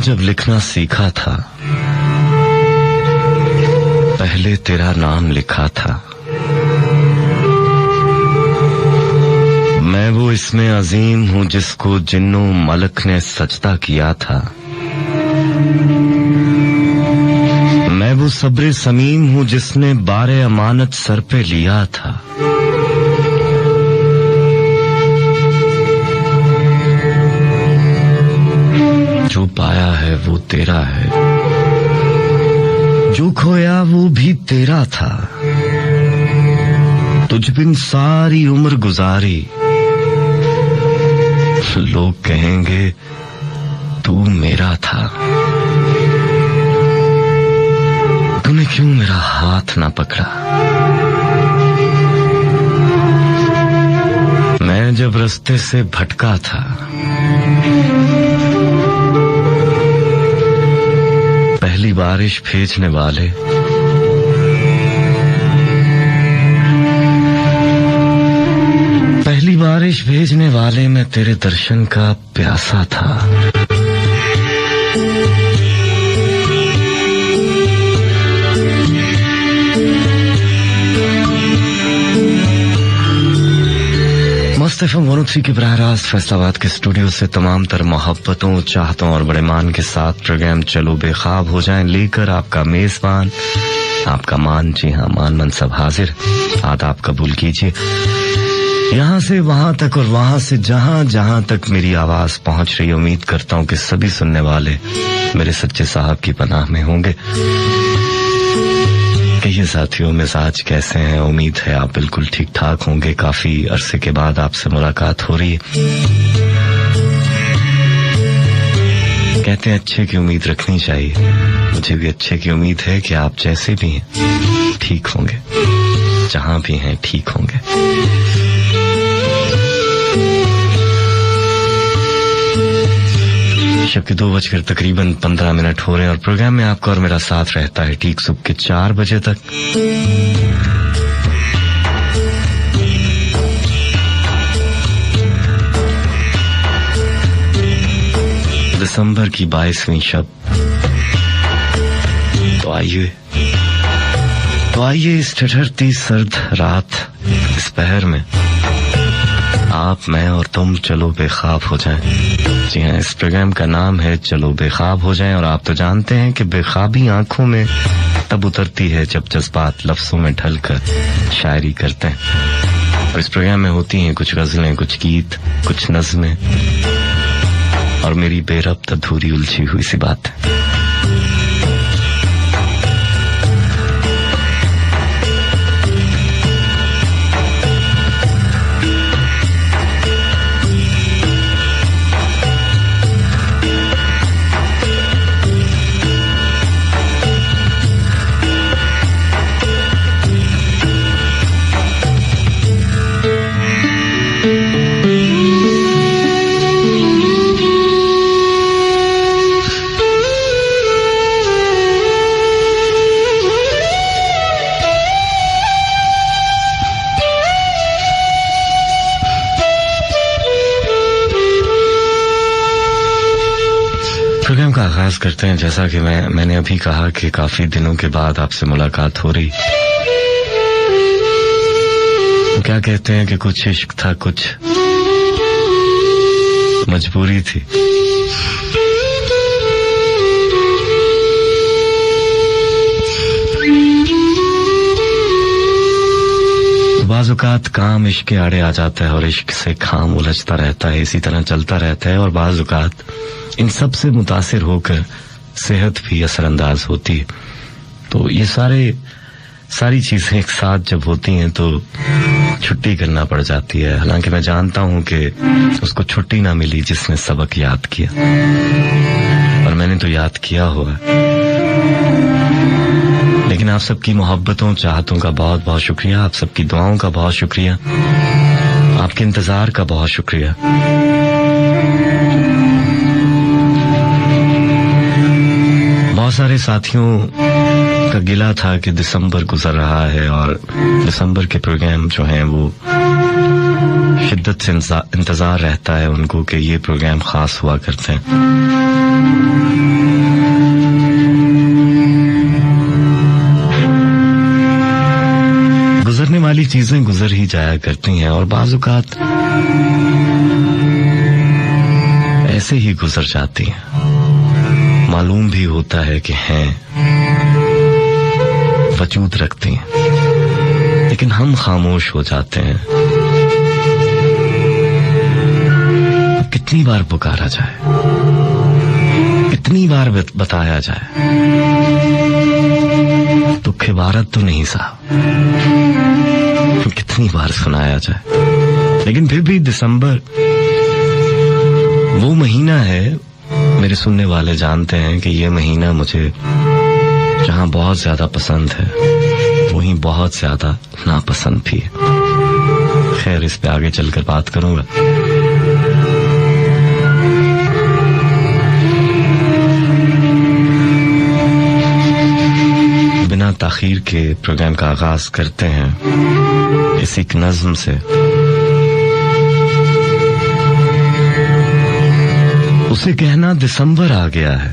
मैंने जब लिखना सीखा था, पहले तेरा नाम लिखा था। मैं वो इसमें अजीम हूँ जिसको जिन्नो मलक ने सजदा किया था। मैं वो सब्र समीम हूँ जिसने बारे अमानत सर पे लिया था। जो पाया है वो तेरा है, जो खोया वो भी तेरा था। तुझ बिन सारी उम्र गुजारी, लोग कहेंगे तू मेरा था। तूने क्यों मेरा हाथ ना पकड़ा? मैं जब रास्ते से भटका था, पहली बारिश भेजने वाले, पहली बारिश भेजने वाले मैं तेरे दर्शन का प्यासा था। मस्त एफएम 103 के बराह रास्त फैसलाबाद के स्टूडियो से तमाम तर मोहब्बतों, चाहतों और बड़े मान के साथ प्रोग्राम चलो बेख्वाब हो जाएं लेकर आपका मेजबान, आपका मान, जी हाँ मान मन सब हाजिर। आदाब कबूल कीजिए। यहाँ से वहां तक और वहां से जहां जहां तक मेरी आवाज पहुंच रही, उम्मीद करता हूँ कि सभी सुनने वाले मेरे सच्चे साहब की पनाह में होंगे। कहिए साथियों, मिजाज कैसे हैं? उम्मीद है आप बिल्कुल ठीक ठाक होंगे। काफी अरसे के बाद आपसे मुलाकात हो रही है। कहते हैं अच्छे की उम्मीद रखनी चाहिए। मुझे भी अच्छे की उम्मीद है कि आप जैसे भी हैं ठीक होंगे, जहां भी हैं ठीक होंगे। शब के 2 बजकर तकरीबन 15 मिनट हो रहे हैं और प्रोग्राम में आपका और मेरा साथ रहता है ठीक सुबह के 4 बजे तक। दिसंबर की 22वीं शब। तो आइए इस ठठरती सर्द रात, इस पहर में आप, मैं और तुम चलो बेख्वाब हो जाएं। जी हाँ, इस प्रोग्राम का नाम है चलो बेख्वाब हो जाएं। और आप तो जानते हैं कि बेख्वाबी आंखों में तब उतरती है जब जज्बात लफ्जों में ढलकर शायरी करते हैं। और इस प्रोग्राम में होती हैं कुछ गजलें, कुछ गीत, कुछ नज़में और मेरी बेरब्त अधूरी उलझी हुई सी बात। प्रोग्राम का आगाज करते हैं। जैसा कि मैंने अभी कहा कि काफी दिनों के बाद आपसे मुलाकात हो रही। क्या कहते हैं कि कुछ इश्क था, कुछ मजबूरी थी। बाज़-औक़ात काम इश्क के आड़े आ जाता है और इश्क से काम उलझता रहता है, इसी तरह चलता रहता है। और बाज़-औक़ात इन सब से मुतासिर होकर सेहत भी असरअंदाज होती है। तो ये सारी चीजें एक साथ जब होती हैं तो छुट्टी करना पड़ जाती है। हालांकि मैं जानता हूं कि उसको छुट्टी ना मिली जिसने सबक याद किया, और मैंने तो याद किया हुआ। लेकिन आप सबकी मोहब्बतों, चाहतों का बहुत बहुत शुक्रिया, आप सबकी दुआओं का बहुत शुक्रिया, आपके इंतजार का बहुत शुक्रिया। बहुत सारे साथियों का गिला था कि दिसंबर गुजर रहा है और दिसंबर के प्रोग्राम जो हैं वो शिद्दत से इंतजार रहता है उनको कि ये प्रोग्राम खास हुआ करते हैं। गुजरने वाली चीजें गुजर ही जाया करती हैं और बाज़ औक़ात ऐसे ही गुजर जाती हैं, मालूम भी होता है कि हैं, वजूद रखती हैं, लेकिन हम खामोश हो जाते हैं। कितनी बार पुकारा जाए, कितनी बार बताया जाए, दुख इबारत तो नहीं साहब, कितनी बार सुनाया जाए। लेकिन फिर भी दिसंबर वो महीना है, मेरे सुनने वाले जानते हैं कि ये महीना मुझे जहां बहुत ज्यादा पसंद है वहीं बहुत ज्यादा नापसंद भी है। खैर, इस पे आगे चलकर बात करूंगा। बिना ताखीर के प्रोग्राम का आगाज करते हैं इस एक नज्म से। उसे कहना दिसंबर आ गया है,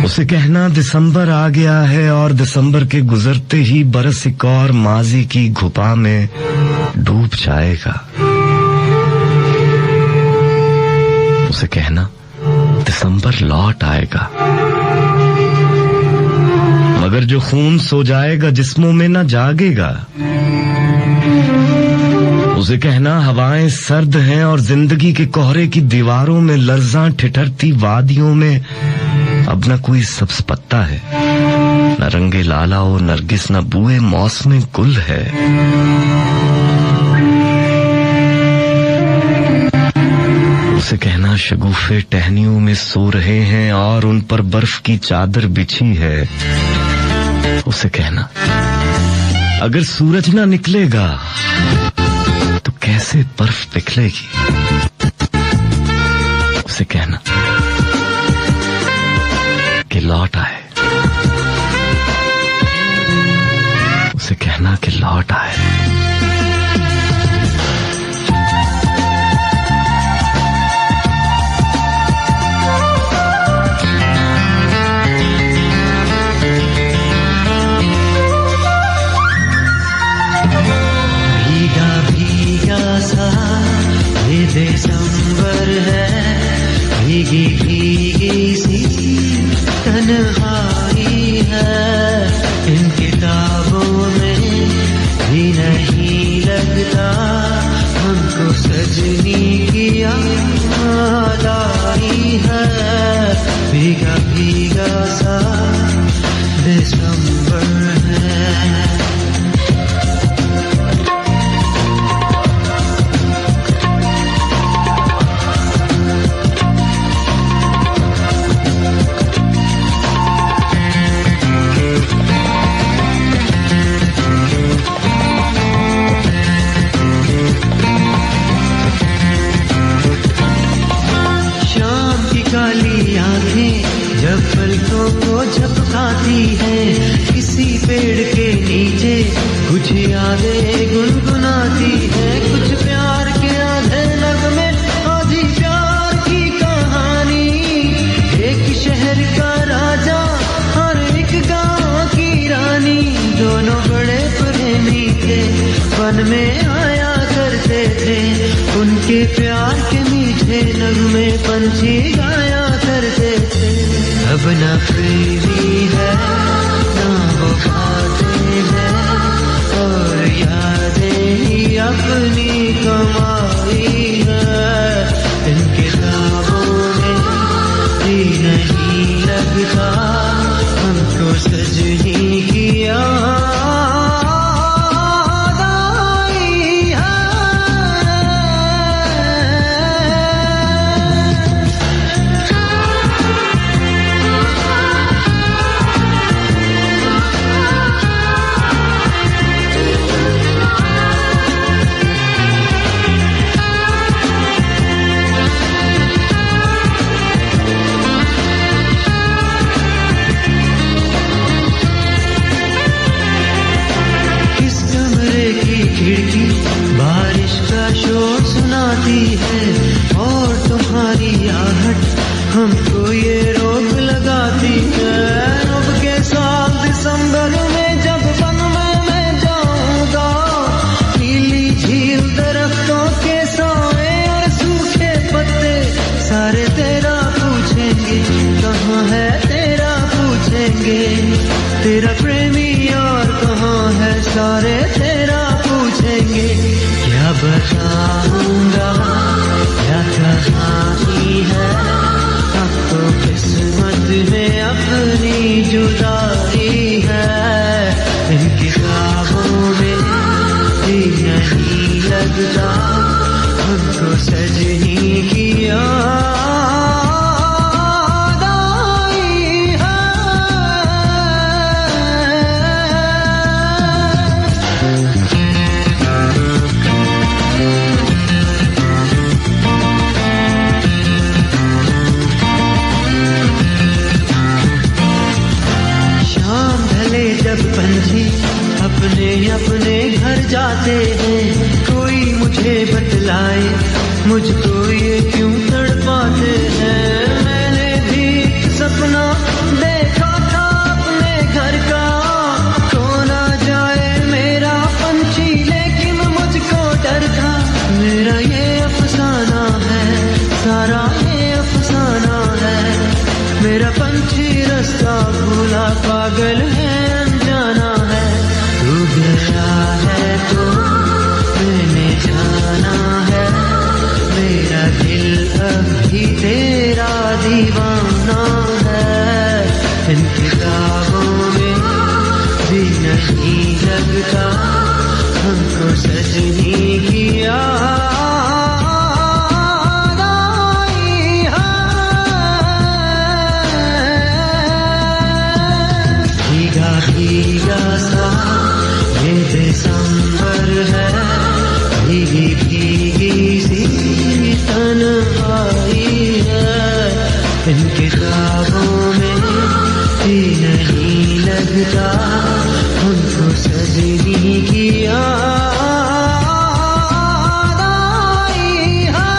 उसे कहना दिसंबर आ गया है और दिसंबर के गुजरते ही बरस एक और माजी की घुपा में डूब जाएगा। उसे कहना दिसंबर लौट आएगा, मगर जो खून सो जाएगा जिस्मों में न जागेगा। उसे कहना हवाएं सर्द हैं और जिंदगी के कोहरे की दीवारों में लर्जां ठिठरती वादियों में अब न कोई सब्ज पत्ता है, न रंगे लाला और नरगिस, न बुए मौसम गुल है। उसे कहना शगुफे टहनियों में सो रहे हैं और उन पर बर्फ की चादर बिछी है। उसे कहना अगर सूरज ना निकलेगा तो कैसे बर्फ पिघलेगी। उसे कहना कि लौट आए, उसे कहना कि लौट आए। भीगा भीगा सा ये दिसंबर है, भीगी भीगी सी तन्हाई है। इन किताबों में भी नहीं लगता हमको सजनी की याद आई है। भीगा भीगा सा दिसंबर है। काली आंखें जब पलकों को झपकाती हैं, किसी पेड़ के नीचे कुछ यादें गुनगुनाती हैं। कुछ प्यार के आधे नगमे, आधी प्यार की कहानी। एक शहर का राजा और एक गांव की रानी, दोनों बड़े प्रेमी थे, वन में आया करते थे। उनके प्यार के मीठे नगमे पंछी गाया करते थे। अब न प्रेमी है ना वो बातें हैं, और यादें ही अपनी कमाई है। इन किताबों में भी नहीं लगता हमको सजनी की याद आई है। मुझको ये रोग लगाती है। अब के साल दिसंबर में जब बन मैं जाऊंगा, नीली झील दरख्तों के साए और सूखे पत्ते सारे तेरा पूछेंगे, कहाँ है तेरा पूछेंगे, तेरा प्रेमी और कहाँ है सारे तेरा पूछेंगे। क्या बताऊंगा क्या कहानी है, अब तो किस्मत में अपनी जुदाई है। इन किताबों में भी नहीं लगता, हमको सजनी की याद आई है। जब पंछी अपने अपने घर जाते हैं, कोई मुझे बतलाए मुझको ये क्यों तड़पाते हैं। मैंने भी सपना देखा था अपने घर का, खो ना जाए मेरा पंछी लेकिन मुझको डर था। मेरा ये अफसाना है, सारा ये अफसाना है। मेरा पंछी रास्ता भूला पागल है, अनजाना है। तू गया है तो मैंने जाना है, मेरा दिल अभी तेरा दीवाना है। इन किताबों में भी नहीं लगता, हमको सजनी की याद भीगा सा ये दिसंबर है, भीगी भीगी सी तन्हाई है। इन किताबों में भी नहीं लगता, हमको सजनी की याद आई है।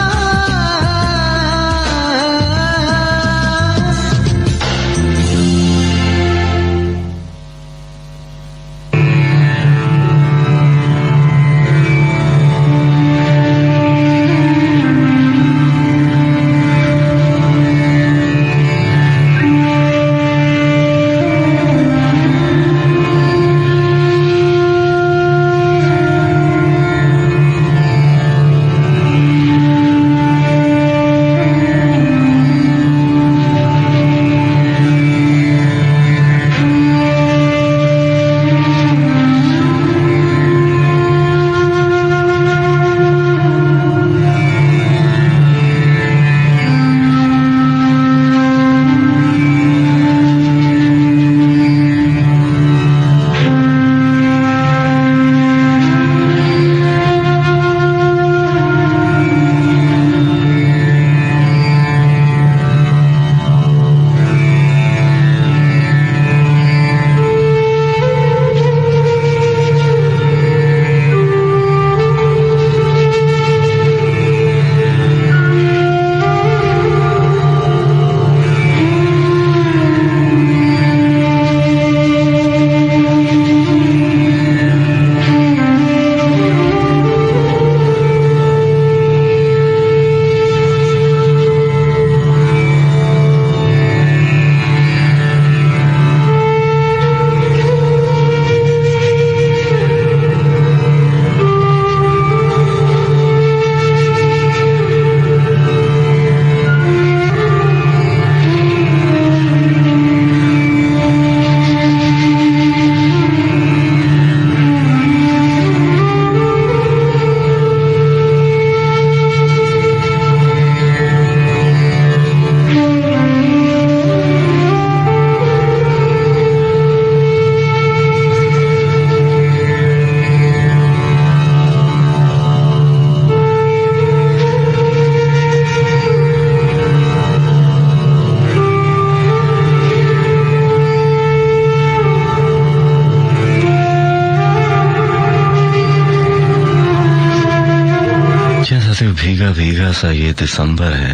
भीगा भीगा सा ये दिसंबर है,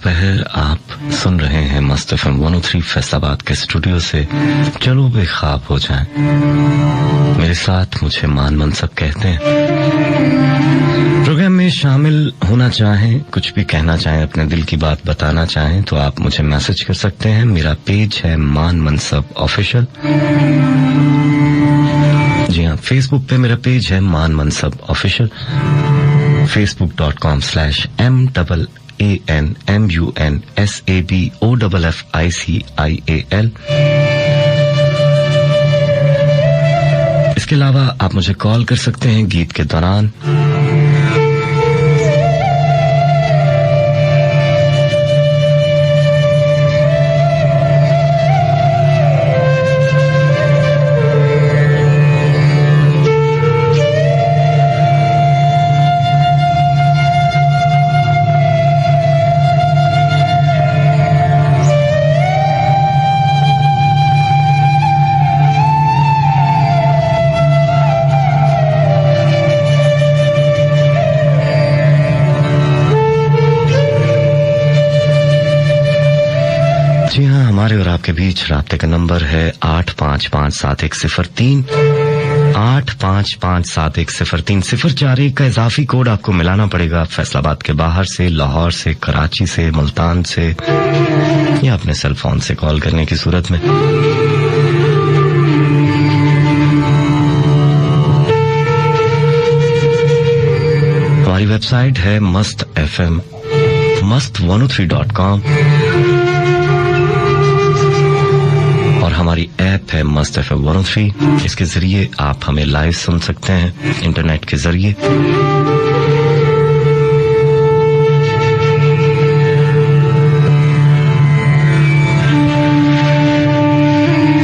पहर आप सुन रहे हैं मस्त एफएम 103 फैसलाबाद के स्टूडियो से चलो बेख्वाब हो जाएं। मेरे साथ मुझे मान मनसब कहते हैं। प्रोग्राम में शामिल होना चाहें, कुछ भी कहना चाहें, अपने दिल की बात बताना चाहें तो आप मुझे मैसेज कर सकते हैं। मेरा पेज है मान मनसब ऑफिशियल। जी हाँ, फेसबुक पे मेरा पेज है मान मनसब ऑफिशियल, facebook.com/ANMUNSABOFFICIAL। इसके अलावा आप मुझे कॉल कर सकते हैं गीत के दौरान। और आपके बीच राब्ते का नंबर है 85571030 85571030 041 का इजाफी कोड आपको मिलाना पड़ेगा फैसलाबाद के बाहर से, लाहौर से, कराची से, मुल्तान से या अपने सेल फोन से कॉल करने की सूरत में। हमारी वेबसाइट है मस्त FM must103.com और हमारी ऐप है मस्त FM 103। इसके जरिए आप हमें लाइव सुन सकते हैं इंटरनेट के जरिए। वो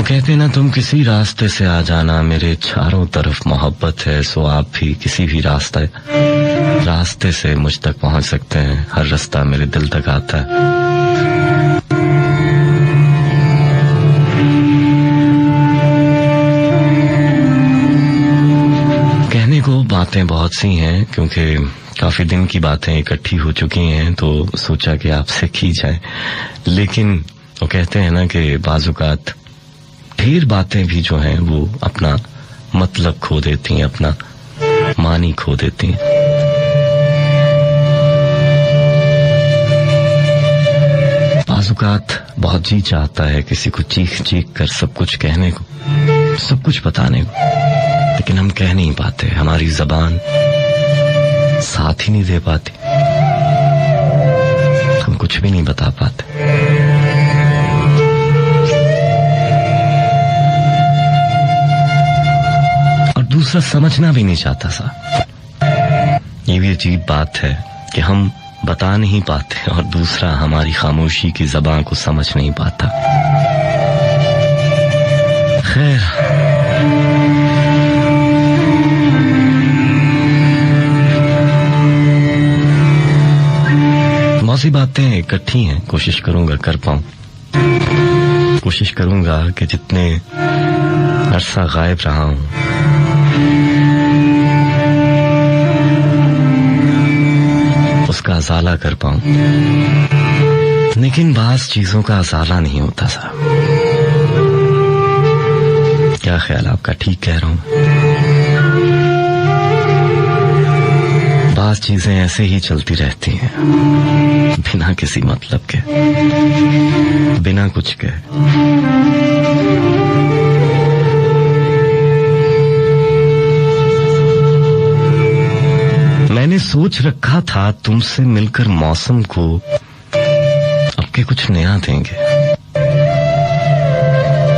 कहते हैं ना, तुम किसी रास्ते से आ जाना, मेरे चारों तरफ मोहब्बत है। सो आप भी किसी भी रास्ते से मुझ तक पहुंच सकते हैं। हर रास्ता मेरे दिल तक आता है। कहने को बातें बहुत सी हैं, क्योंकि काफी दिन की बातें इकट्ठी हो चुकी हैं, तो सोचा कि आपसे की जाए। लेकिन वो कहते हैं ना कि बाजुकात ढेर बातें भी जो हैं वो अपना मतलब खो देती हैं, अपना मानी खो देती हैं। बाजुकात बहुत जी चाहता है किसी को चीख चीख कर सब कुछ कहने को, सब कुछ बताने को, लेकिन हम कह नहीं पाते। हमारी जबान साथ ही नहीं दे पाती, हम कुछ भी नहीं बता पाते। और दूसरा समझना भी नहीं चाहता सा। ये भी अजीब बात है कि हम बता नहीं पाते और दूसरा हमारी खामोशी की ज़बान को समझ नहीं पाता। खैर, बहुत सी बातें इकट्ठी हैं, कोशिश करूंगा कर पाऊं। कोशिश करूंगा कि जितने अरसा गायब रहा हूं उसका अजाला कर पाऊं, लेकिन बास चीजों का अजाला नहीं होता सा। क्या ख्याल आपका? ठीक कह रहा हूं? बास चीजें ऐसे ही चलती रहती हैं, बिना किसी मतलब के, बिना कुछ के। मैंने सोच रखा था तुमसे मिलकर मौसम को अब के कुछ नया देंगे।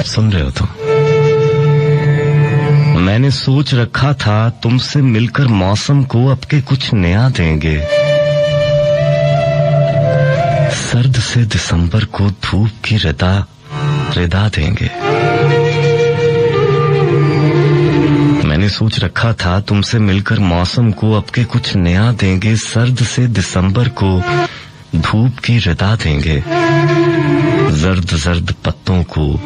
सुन रहे हो तुम? मैंने सोच रखा था तुमसे मिलकर मौसम को अब के कुछ नया देंगे। सर्द से दिसंबर को धूप की रिदा देंगे। मैंने सोच रखा था तुमसे मिलकर मौसम को अब के कुछ नया देंगे। सर्द से दिसंबर को धूप की रिदा देंगे। जर्द जर्द पत्तों को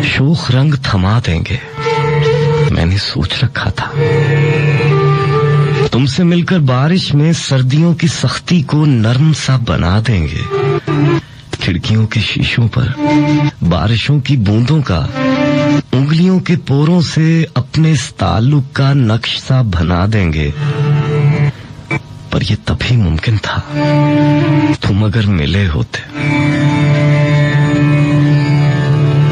शोख रंग थमा देंगे। मैंने सोच रखा था तुमसे मिलकर बारिश में सर्दियों की सख्ती को नरम सा बना देंगे। खिड़कियों के शीशों पर बारिशों की बूंदों का उंगलियों के पोरों से अपने इस ताल्लुक का नक्शा बना देंगे। पर ये तभी मुमकिन था तुम अगर मिले होते।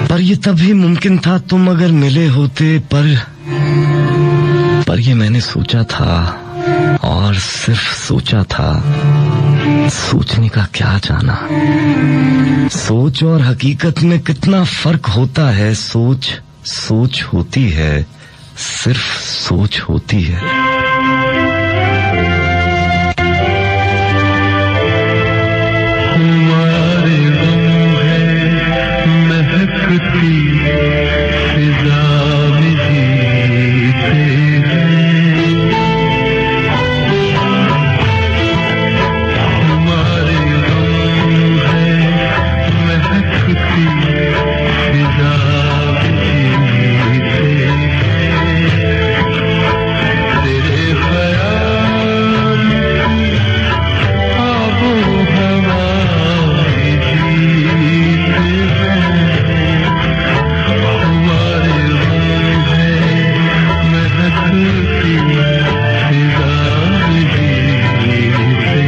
पर ये तभी मुमकिन था तुम अगर मिले होते। पर ये मैंने सोचा था और सिर्फ सोचा था। सोचने का क्या जाना। सोच और हकीकत में कितना फर्क होता है। सोच होती है, सिर्फ सोच होती है। हमारे गम है महकती फिजा में जीते हैं। हमारे गम है महकती फिजा में जीते हैं। तेरे ख्याल आबो हवा में जीते हैं। हमारे गम है महकती फिजा में जीते हैं।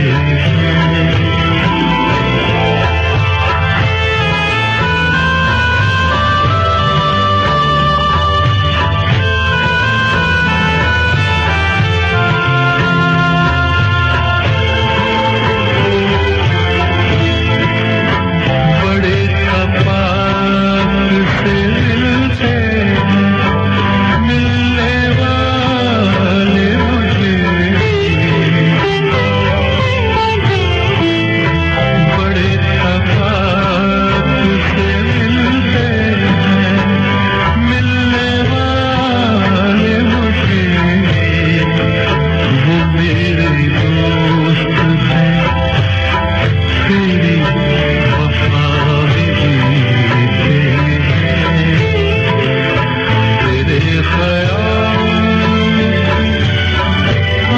बड़े तपाक से मिलते हैं मिलने वाले मुझे। बड़े तपाक से मिलते हैं मिलने वाले मुझे। वो मेरे दोस्त हैं तेरी वफा में जीते हैं। तेरे ख्याल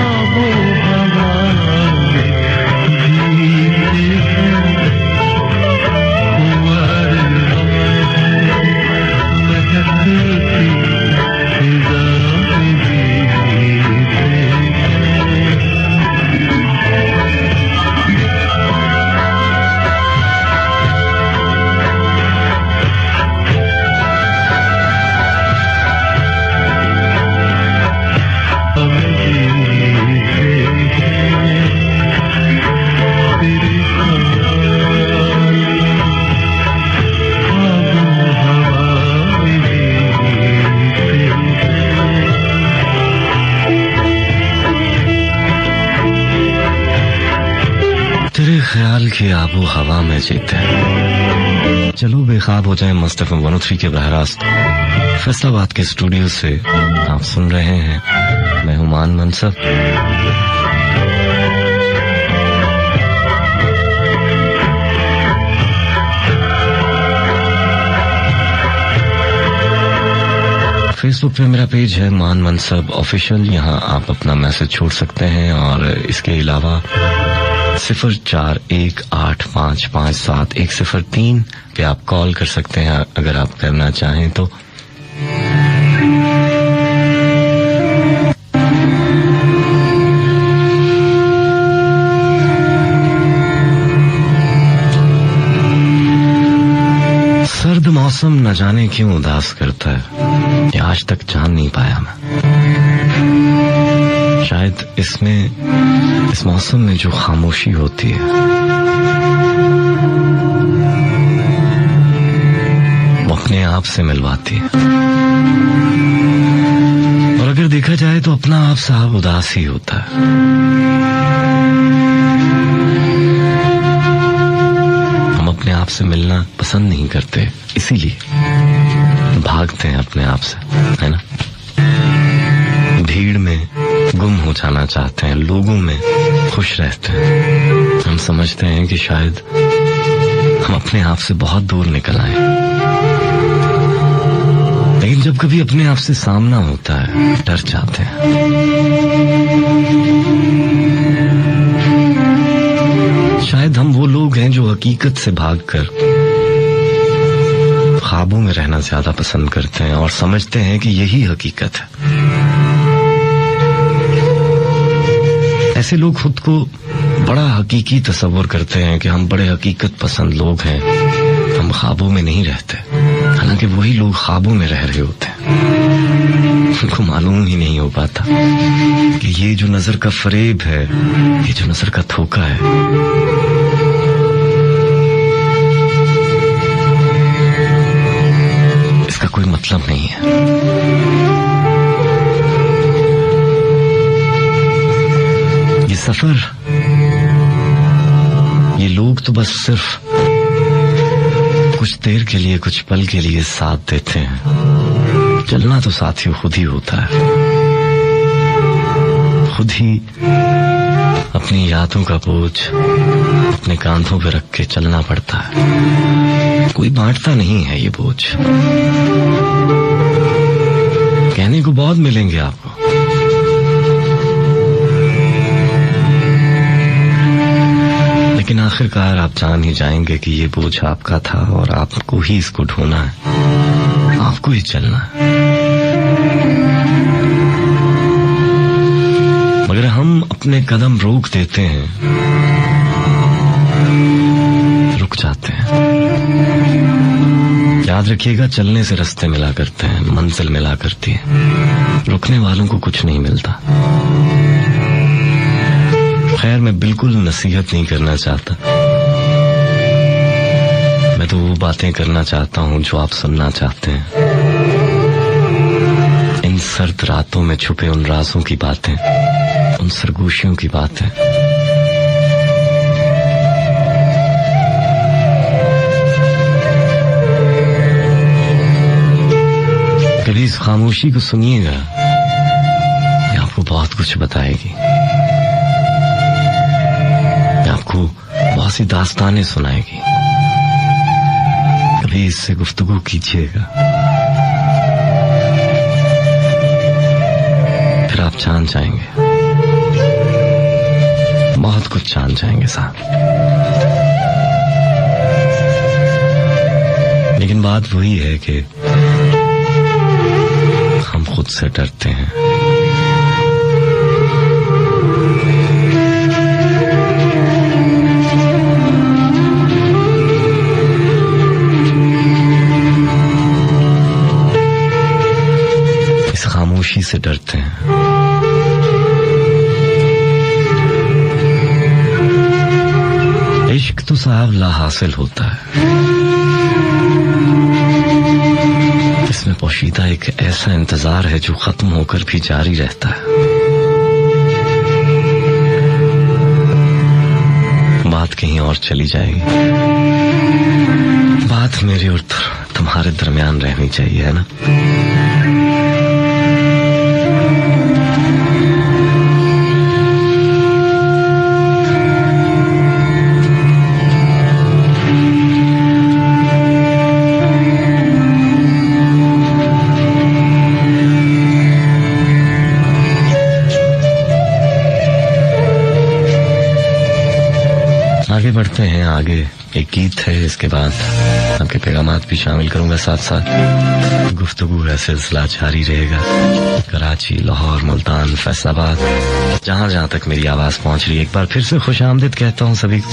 आबो हवा में जीते हैं। हमारे गम है महकती फिजा में जीते हैं। तेरे ख्याल की आबो हवा में जीते हैं। चलो बेख्वाब हो जाए मस्त एफएम 103 के बहरास्त फैसलाबाद के स्टूडियो से आप सुन रहे हैं। मैं हूं मान मनसब। फेसबुक पे मेरा पेज है मान मनसब ऑफिशियल। यहाँ आप अपना मैसेज छोड़ सकते हैं और इसके अलावा 0418557103 पे आप कॉल कर सकते हैं अगर आप करना चाहें तो। सर्द मौसम न जाने क्यों उदास करता है, ये आज तक जान नहीं पाया मैं। शायद इस मौसम में जो खामोशी होती है वो अपने आप से मिलवाती है। और अगर देखा जाए तो अपना आप साहब उदास ही होता है। हम अपने आप से मिलना पसंद नहीं करते, इसीलिए भागते हैं अपने आप से, है ना। भीड़ में गुम हो जाना चाहते हैं, लोगों में खुश रहते हैं। हम समझते हैं कि शायद हम अपने आप से बहुत दूर निकल आए। लेकिन जब कभी अपने आप से सामना होता है डर जाते हैं। शायद हम वो लोग हैं जो हकीकत से भागकर ख्वाबों में रहना ज्यादा पसंद करते हैं और समझते हैं कि यही हकीकत है। ऐसे लोग खुद को बड़ा हकीकी तस्वर करते हैं कि हम बड़े हकीकत पसंद लोग हैं, हम ख्वाबों में नहीं रहते। हालांकि वही लोग ख्वाबों में रह रहे होते हैं। उनको मालूम ही नहीं हो पाता कि ये जो नजर का फरेब है, ये जो नजर का धोखा है, इसका कोई मतलब नहीं है। ये सफर, ये लोग तो बस सिर्फ कुछ देर के लिए, कुछ पल के लिए साथ देते हैं। चलना तो साथियों खुद ही होता है। खुद ही अपनी यादों का बोझ अपने कांधों पे रख के चलना पड़ता है। कोई बांटता नहीं है ये बोझ। कहने को बहुत मिलेंगे आपको, लेकिन आखिरकार आप जान ही जाएंगे कि ये बोझ आपका था और आपको ही इसको ढोना है, आपको ही चलना है। मगर हम अपने कदम रोक देते हैं, रुक जाते हैं। याद रखिएगा, चलने से रास्ते मिला करते हैं, मंजिल मिला करती है। रुकने वालों को कुछ नहीं मिलता। खैर, मैं बिल्कुल नसीहत नहीं करना चाहता। मैं तो वो बातें करना चाहता हूं जो आप सुनना चाहते हैं। इन सर्द रातों में छुपे उन राजों की बातें, उन सरगोशियों की बातें। कभी इस खामोशी को सुनिएगा, ये आपको बहुत कुछ बताएगी। आपको बहुत सी दास्तानें सुनाएगी। कभी इससे गुफ्तगू कीजिएगा, फिर आप जान जाएंगे, बहुत कुछ जान जाएंगे साहब। लेकिन बात वही है कि हम खुद से डरते हैं। खामोशी से डरते हैं। इश्क तो साहब ला हासिल होता है। इसमें पोशीदा एक ऐसा इंतजार है जो खत्म होकर भी जारी रहता है। बात कहीं और चली जाएगी। बात मेरे और तुम्हारे दरमियान रहनी चाहिए, है ना? आगे बढ़ते हैं। आगे एक गीत है, इसके बाद आपके पैगामात भी शामिल करूंगा। साथ साथ गुफ्तगू का सिलसिला जारी रहेगा। कराची, लाहौर, मुल्तान, फैसलाबाद, जहां जहां तक मेरी आवाज पहुंच रही है, एक बार फिर से खुश आमदीद कहता हूं सभी को।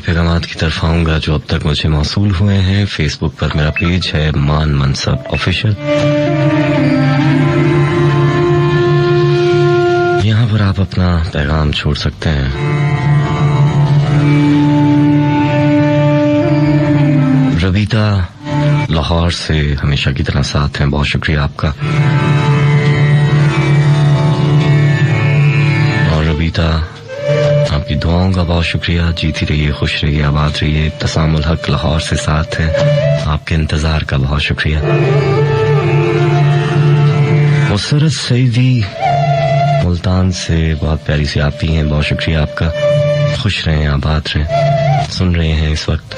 पैगामात की तरफ आऊंगा जो अब तक मुझे मौसूल हुए हैं। फेसबुक पर मेरा पेज है मान मनसब ऑफिशियल। यहाँ पर आप अपना पैगाम छोड़ सकते हैं। रबीता लाहौर से हमेशा की तरह साथ हैं, बहुत शुक्रिया आपका। और रबीता आपकी दुआओं का बहुत शुक्रिया। जीती रहिए, खुश रहिए, आबाद रहिए। तसामुल हक लाहौर से साथ है, आपके इंतजार का बहुत शुक्रिया। मुसरत सईदी मुल्तान से बहुत प्यारी सी आप भी हैं, बहुत शुक्रिया आपका। खुश रहें, आबाद रहें। सुन रहे हैं इस वक्त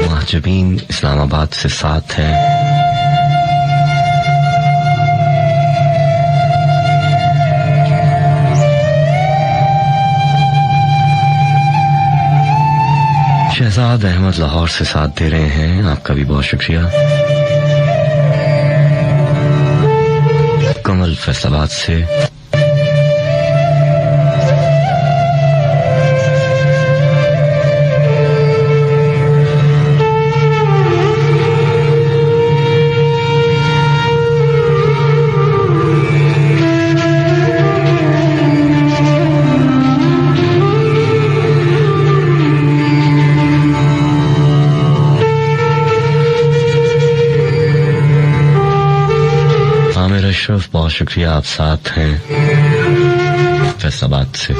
महजबीन इस्लामाबाद से साथ हैं। शहजाद अहमद लाहौर से साथ दे रहे हैं, आपका भी बहुत शुक्रिया। कमल फैसलाबाद से, अशरफ बहुत शुक्रिया, आप साथ हैं फैसलाबाद से।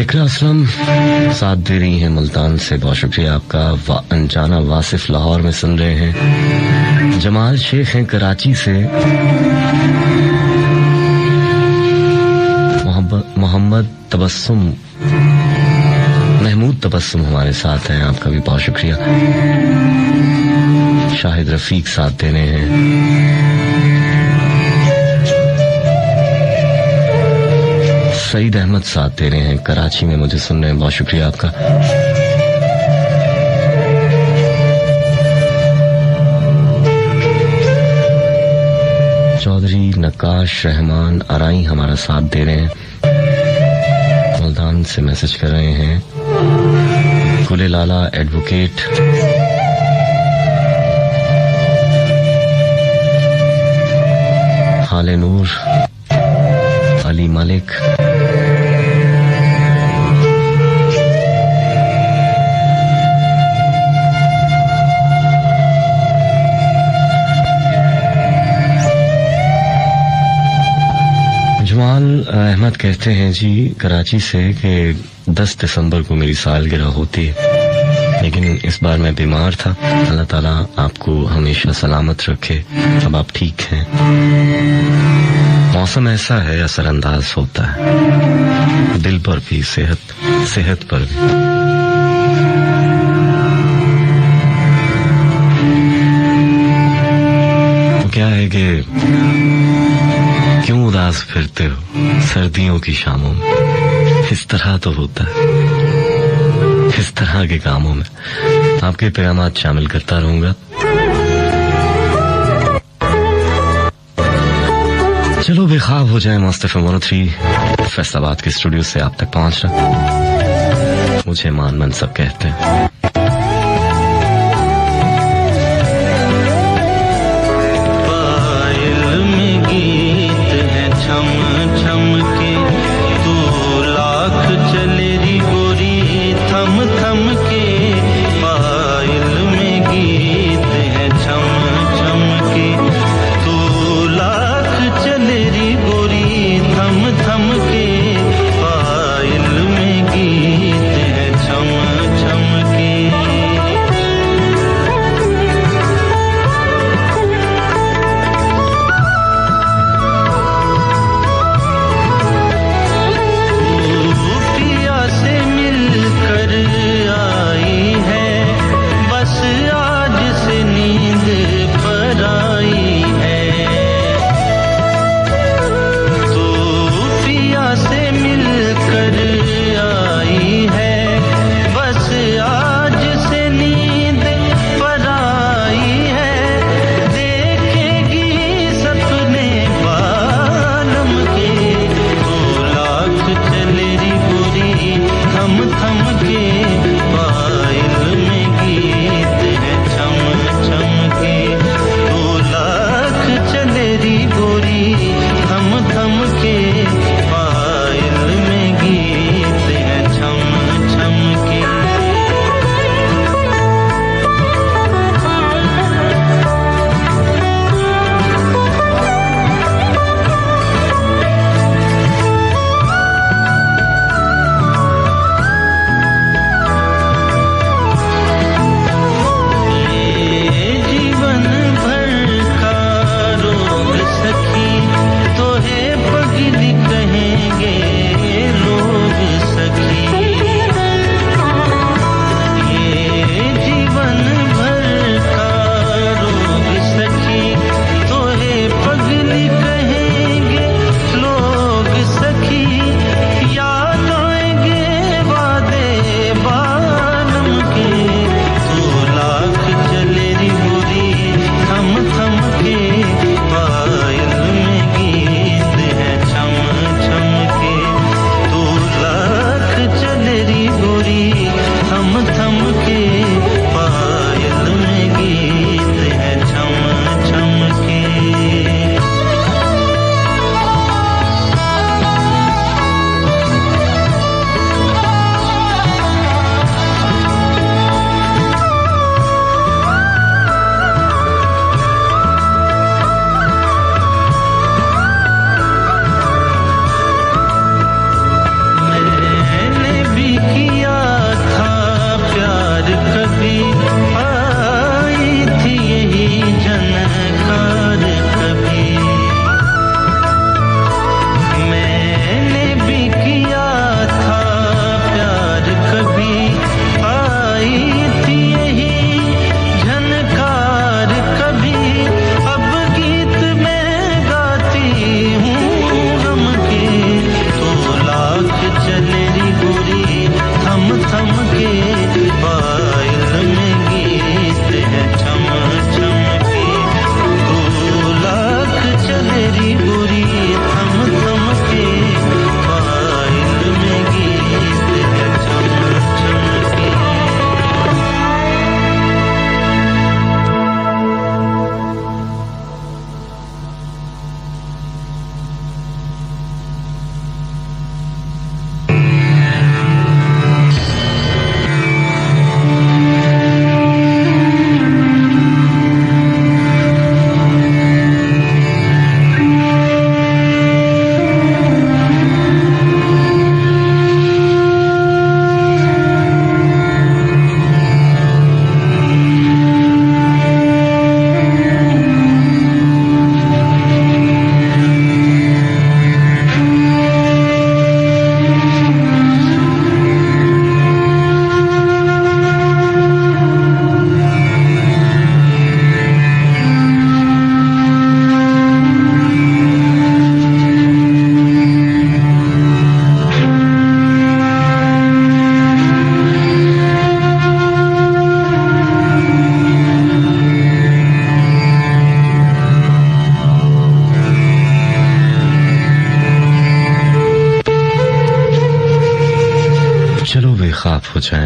इकरा असलम साथ दे रही हैं मुल्तान से, बहुत शुक्रिया आपका। अनजाना वासिफ लाहौर में सुन रहे हैं। जमाल शेख हैं कराची से। मोहम्मद तबस्सुम, महमूद तबस्सुम हमारे साथ हैं, आपका भी बहुत शुक्रिया। शाहिद रफीक साथ दे रहे हैं। सईद अहमद साथ दे रहे हैं, कराची में मुझे सुन रहे हैं, बहुत शुक्रिया आपका। चौधरी नकाश रहमान अराई हमारा साथ दे रहे हैं, मुल्तान से मैसेज कर रहे हैं। कुले लाला एडवोकेट, हाले नूर, अली मलिक, जमाल अहमद कहते हैं जी कराची से कि 10 दिसंबर को मेरी सालगिरह होती है, लेकिन इस बार मैं बीमार था। अल्लाह ताला आपको हमेशा सलामत रखे। अब आप ठीक हैं। मौसम ऐसा है, असरअंदाज होता है दिल पर भी, सेहत पर भी। तो क्या है कि क्यों उदास फिरते हो सर्दियों की शामों में? इस तरह तो होता है, इस तरह के कामों में आपके पैगामात शामिल करता रहूंगा। चलो बेख्वाब हो जाए मस्त FM 103 फैसलाबाद के स्टूडियो से आप तक पहुंच रहा। मुझे मान मनसब कहते हैं। थम के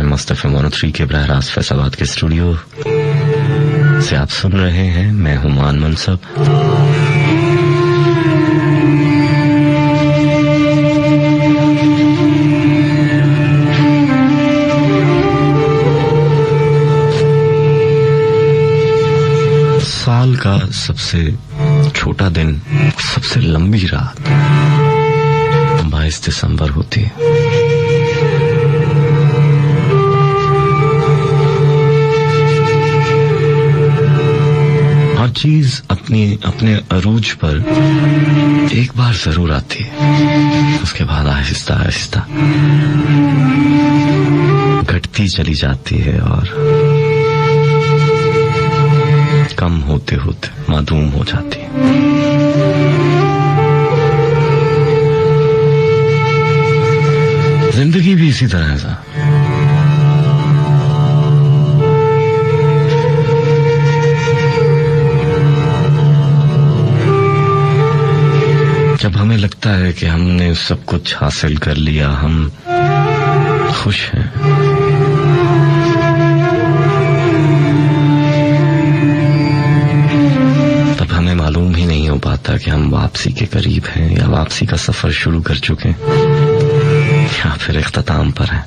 मस्त FM 103 के बराह रास्त फैसलाबाद के स्टूडियो से आप सुन रहे हैं। मैं हूं मान मनसब। साल का सबसे छोटा दिन, सबसे लंबी रात 22 दिसंबर होती है। हर चीज अपने अरूज पर एक बार जरूर आती है, उसके बाद आहिस्ता आहिस्ता घटती चली जाती है और कम होते होते मासूम हो जाती है। जिंदगी भी इसी तरह है। जब हमें लगता है कि हमने सब कुछ हासिल कर लिया, हम खुश हैं, तब हमें मालूम ही नहीं हो पाता कि हम वापसी के करीब हैं या वापसी का सफर शुरू कर चुके हैं या फिर इख्तिताम पर हैं।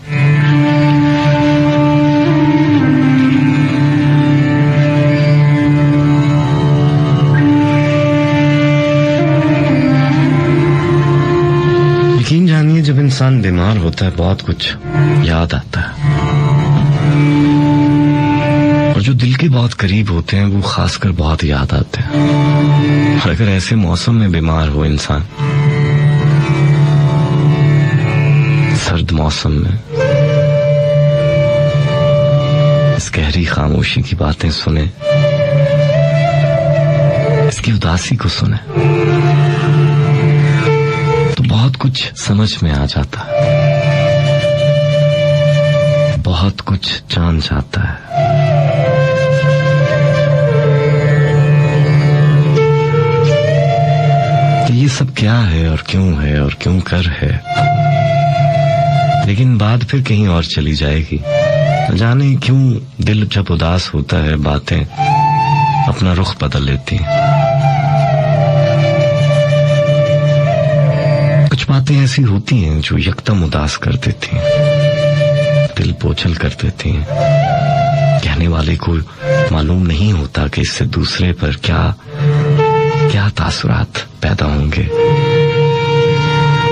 यकीन जानिए, जब इंसान बीमार होता है बहुत कुछ याद आता है, और जो दिल के बहुत करीब होते हैं वो खासकर बहुत याद आते हैं। और अगर ऐसे मौसम में बीमार हो इंसान, सर्द मौसम में, इस गहरी खामोशी की बातें सुने, इसकी उदासी को सुने, तो बहुत कुछ समझ में आ जाता है, बहुत कुछ जान जाता है। कि ये सब क्या है और क्यों कर है, लेकिन बात फिर कहीं और चली जाएगी। जाने क्यों दिल जब उदास होता है बातें अपना रुख बदल लेती हैं। कुछ बातें ऐसी होती हैं जो यकदम उदास कर देती हैं, दिल बोझल कर देती हैं। कहने वाले को मालूम नहीं होता कि इससे दूसरे पर क्या तासुरात पैदा होंगे,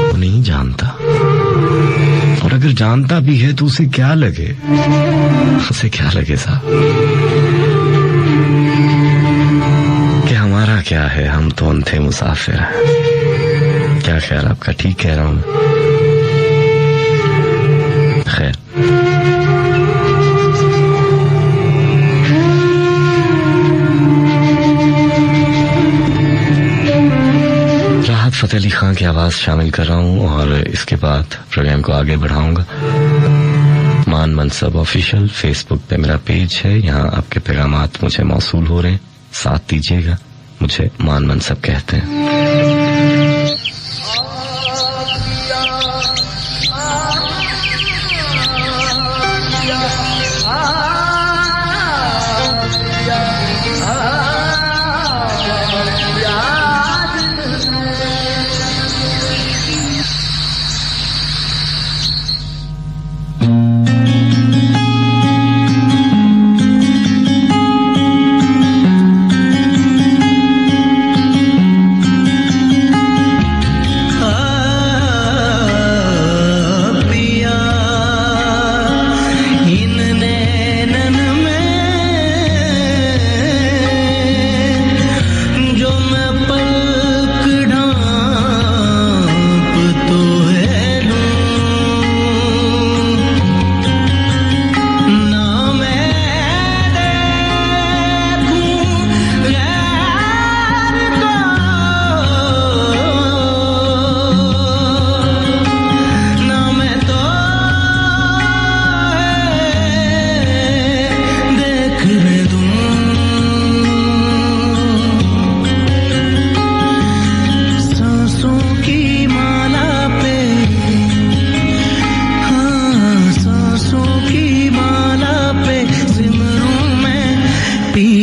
वो नहीं जानता। और अगर जानता भी है तो उसे क्या लगे साहब, कि हमारा क्या है, हम तो अंधे मुसाफिर हैं। क्या ख्याल आपका? ठीक कह रहा हूं? खैर, राहत फतेह अली खान की आवाज शामिल कर रहा हूं और इसके बाद प्रोग्राम को आगे बढ़ाऊंगा। मान मनसब ऑफिशियल फेसबुक पे मेरा पेज है, यहाँ आपके पैगामात मुझे मौसूल हो रहे हैं, साथ दीजिएगा। मुझे मान मनसब कहते हैं।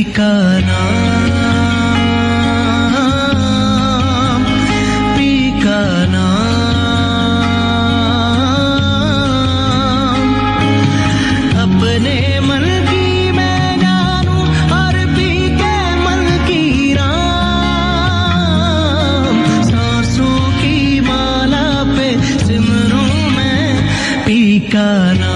का नाम, पी का नाम, अपने मन की मैं जानूं और पी के मन की राम, सांसों की माला पे सिमरूं मैं पी का नाम।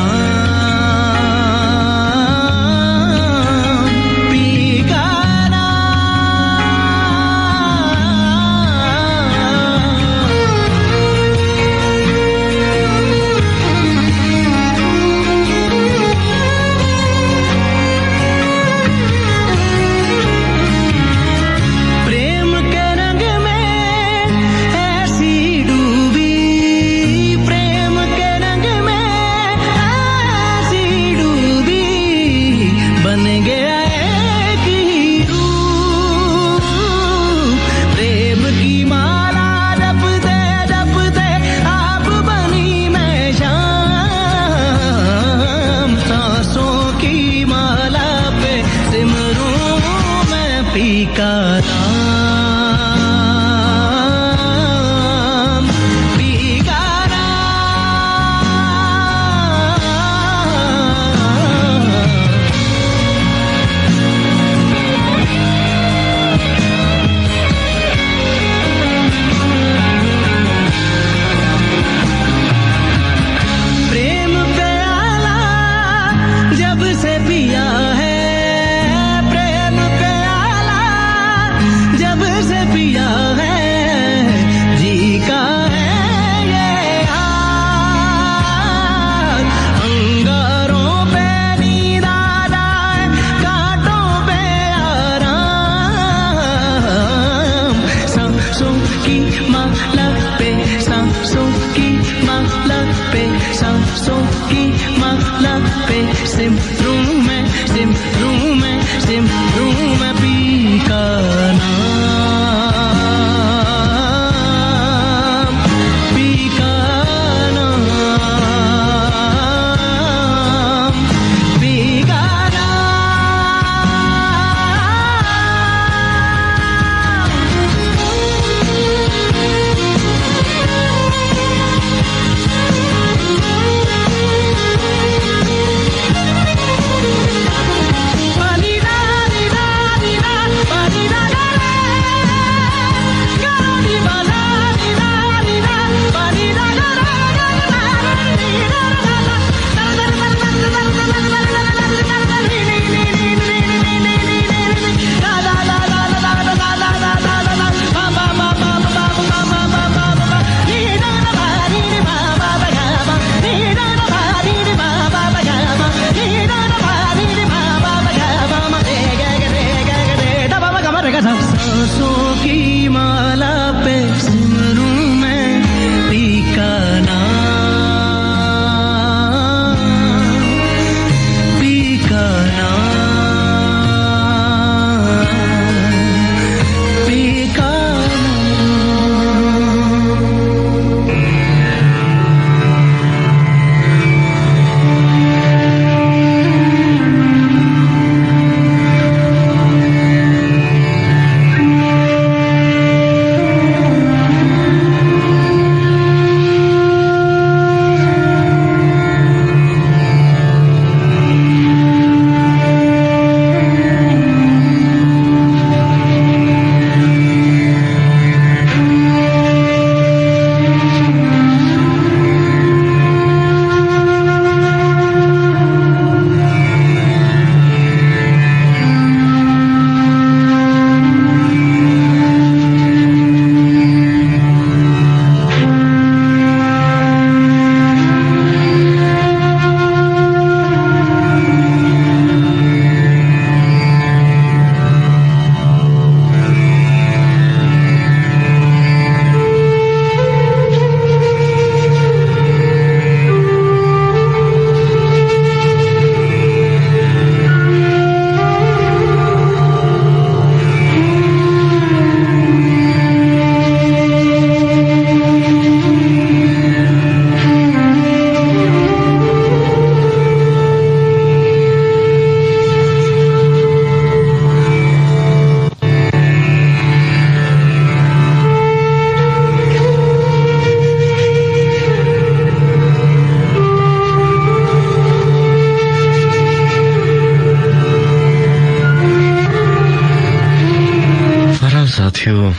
साथियों,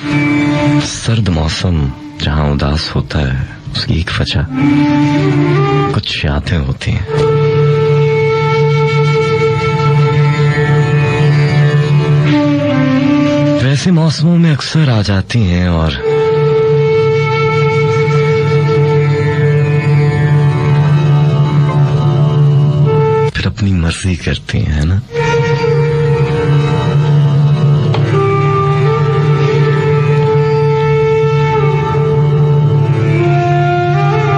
सर्द मौसम जहां उदास होता है उसकी एक वजह कुछ यादें होती हैं। वैसे मौसमों में अक्सर आ जाती हैं और फिर अपनी मर्जी करती हैं, है ना।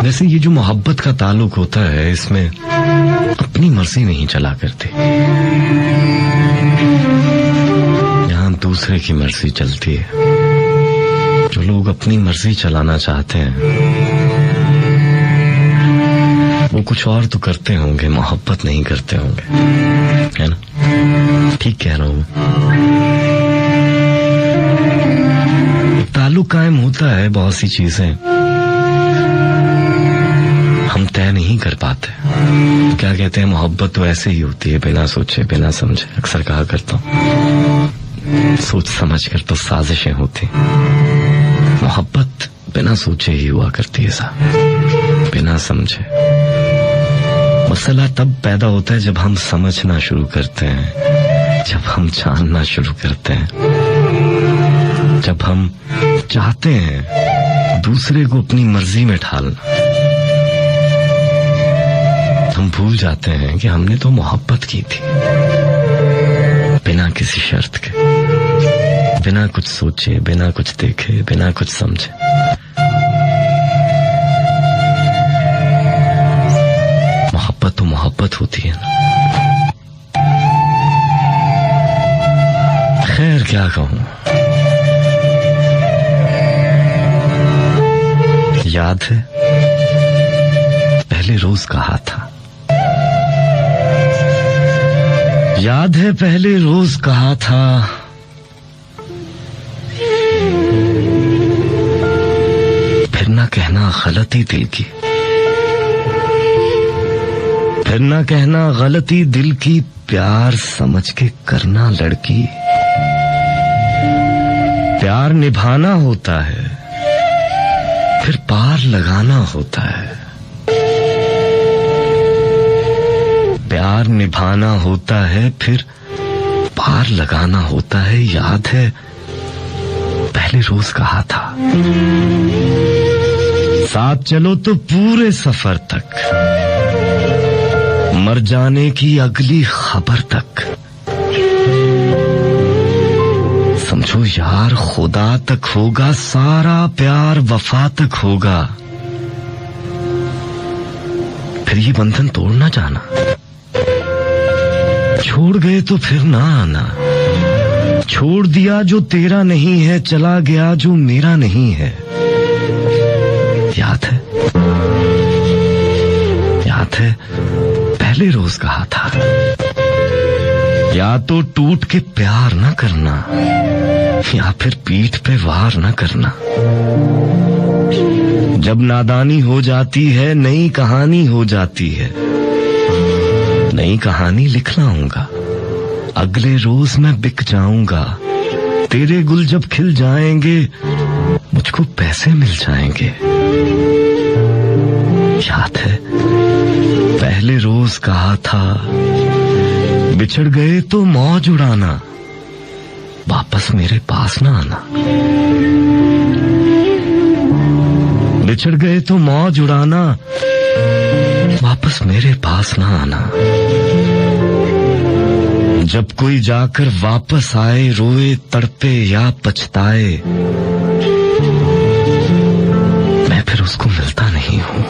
वैसे ये जो मोहब्बत का ताल्लुक होता है इसमें अपनी मर्जी नहीं चला करती, यहाँ दूसरे की मर्जी चलती है। जो लोग अपनी मर्जी चलाना चाहते हैं वो कुछ और तो करते होंगे, मोहब्बत नहीं करते होंगे, है ना। ठीक कह रहा हूं। एक ताल्लुक कायम होता है, बहुत सी चीजें हम तय नहीं कर पाते। क्या कहते हैं, मोहब्बत तो ऐसे ही होती है, बिना सोचे बिना समझे। अक्सर कहा करता हूं, सोच समझ कर तो साजिशें होती, मोहब्बत बिना सोचे ही हुआ करती है साहब, बिना समझे। मसला तब पैदा होता है जब हम समझना शुरू करते हैं, जब हम जानना शुरू करते हैं, जब हम चाहते हैं दूसरे को अपनी मर्जी में ढालना। हम भूल जाते हैं कि हमने तो मोहब्बत की थी, बिना किसी शर्त के, बिना कुछ सोचे, बिना कुछ देखे, बिना कुछ समझे। मोहब्बत तो मोहब्बत होती है ना। खैर क्या कहूं, याद है पहले रोज कहा था, याद है पहले रोज कहा था, फिर ना कहना गलती दिल की, फिर ना कहना गलती दिल की, प्यार समझ के करना लड़की। प्यार निभाना होता है, फिर पार लगाना होता है। प्यार निभाना होता है, फिर पार लगाना होता है। याद है पहले रोज कहा था, साथ चलो तो पूरे सफर तक, मर जाने की अगली खबर तक। समझो यार खुदा तक होगा, सारा प्यार वफा तक होगा। फिर ये बंधन तोड़ना जाना, छोड़ गए तो फिर ना आना। छोड़ दिया जो तेरा नहीं है, चला गया जो मेरा नहीं है। याद है, याद है पहले रोज कहा था, या तो टूट के प्यार न करना, या फिर पीठ पे वार न करना। जब नादानी हो जाती है, नई कहानी हो जाती है। नई कहानी लिख लाऊंगा, अगले रोज मैं बिक जाऊंगा। तेरे गुल जब खिल जाएंगे, मुझको पैसे मिल जाएंगे। याद है पहले रोज कहा था, बिछड़ गए तो मौज उड़ाना, वापस मेरे पास ना आना। बिछड़ गए तो मौज उड़ाना, वापस मेरे पास ना आना। जब कोई जाकर वापस आए, रोए तड़पे या पछताए, मैं फिर उसको मिलता नहीं हूं।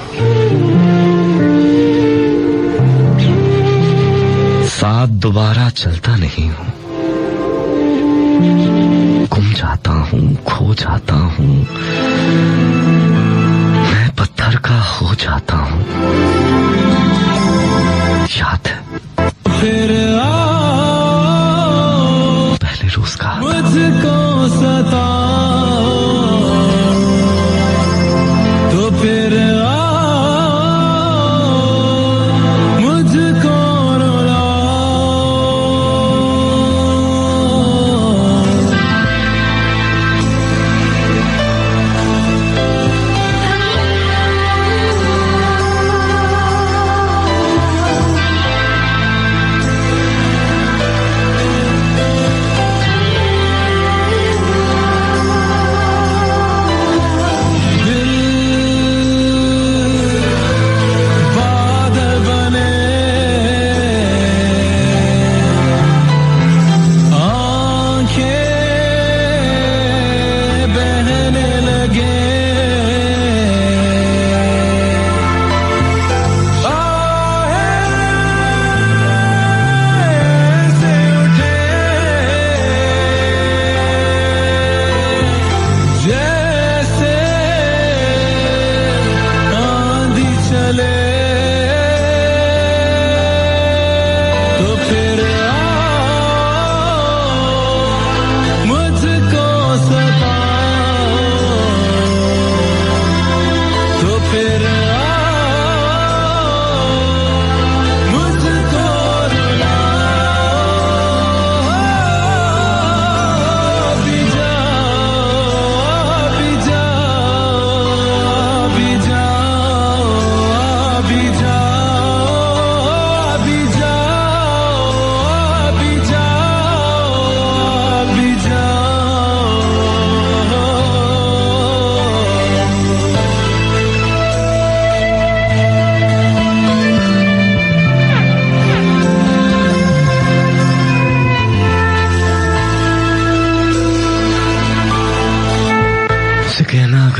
साथ दोबारा चलता नहीं हूं। गुम जाता हूं, खो जाता हूं, मैं पत्थर का हो जाता हूं। याद है फिर पहले रोज का मुझको सता तो फिर मुझको रुला।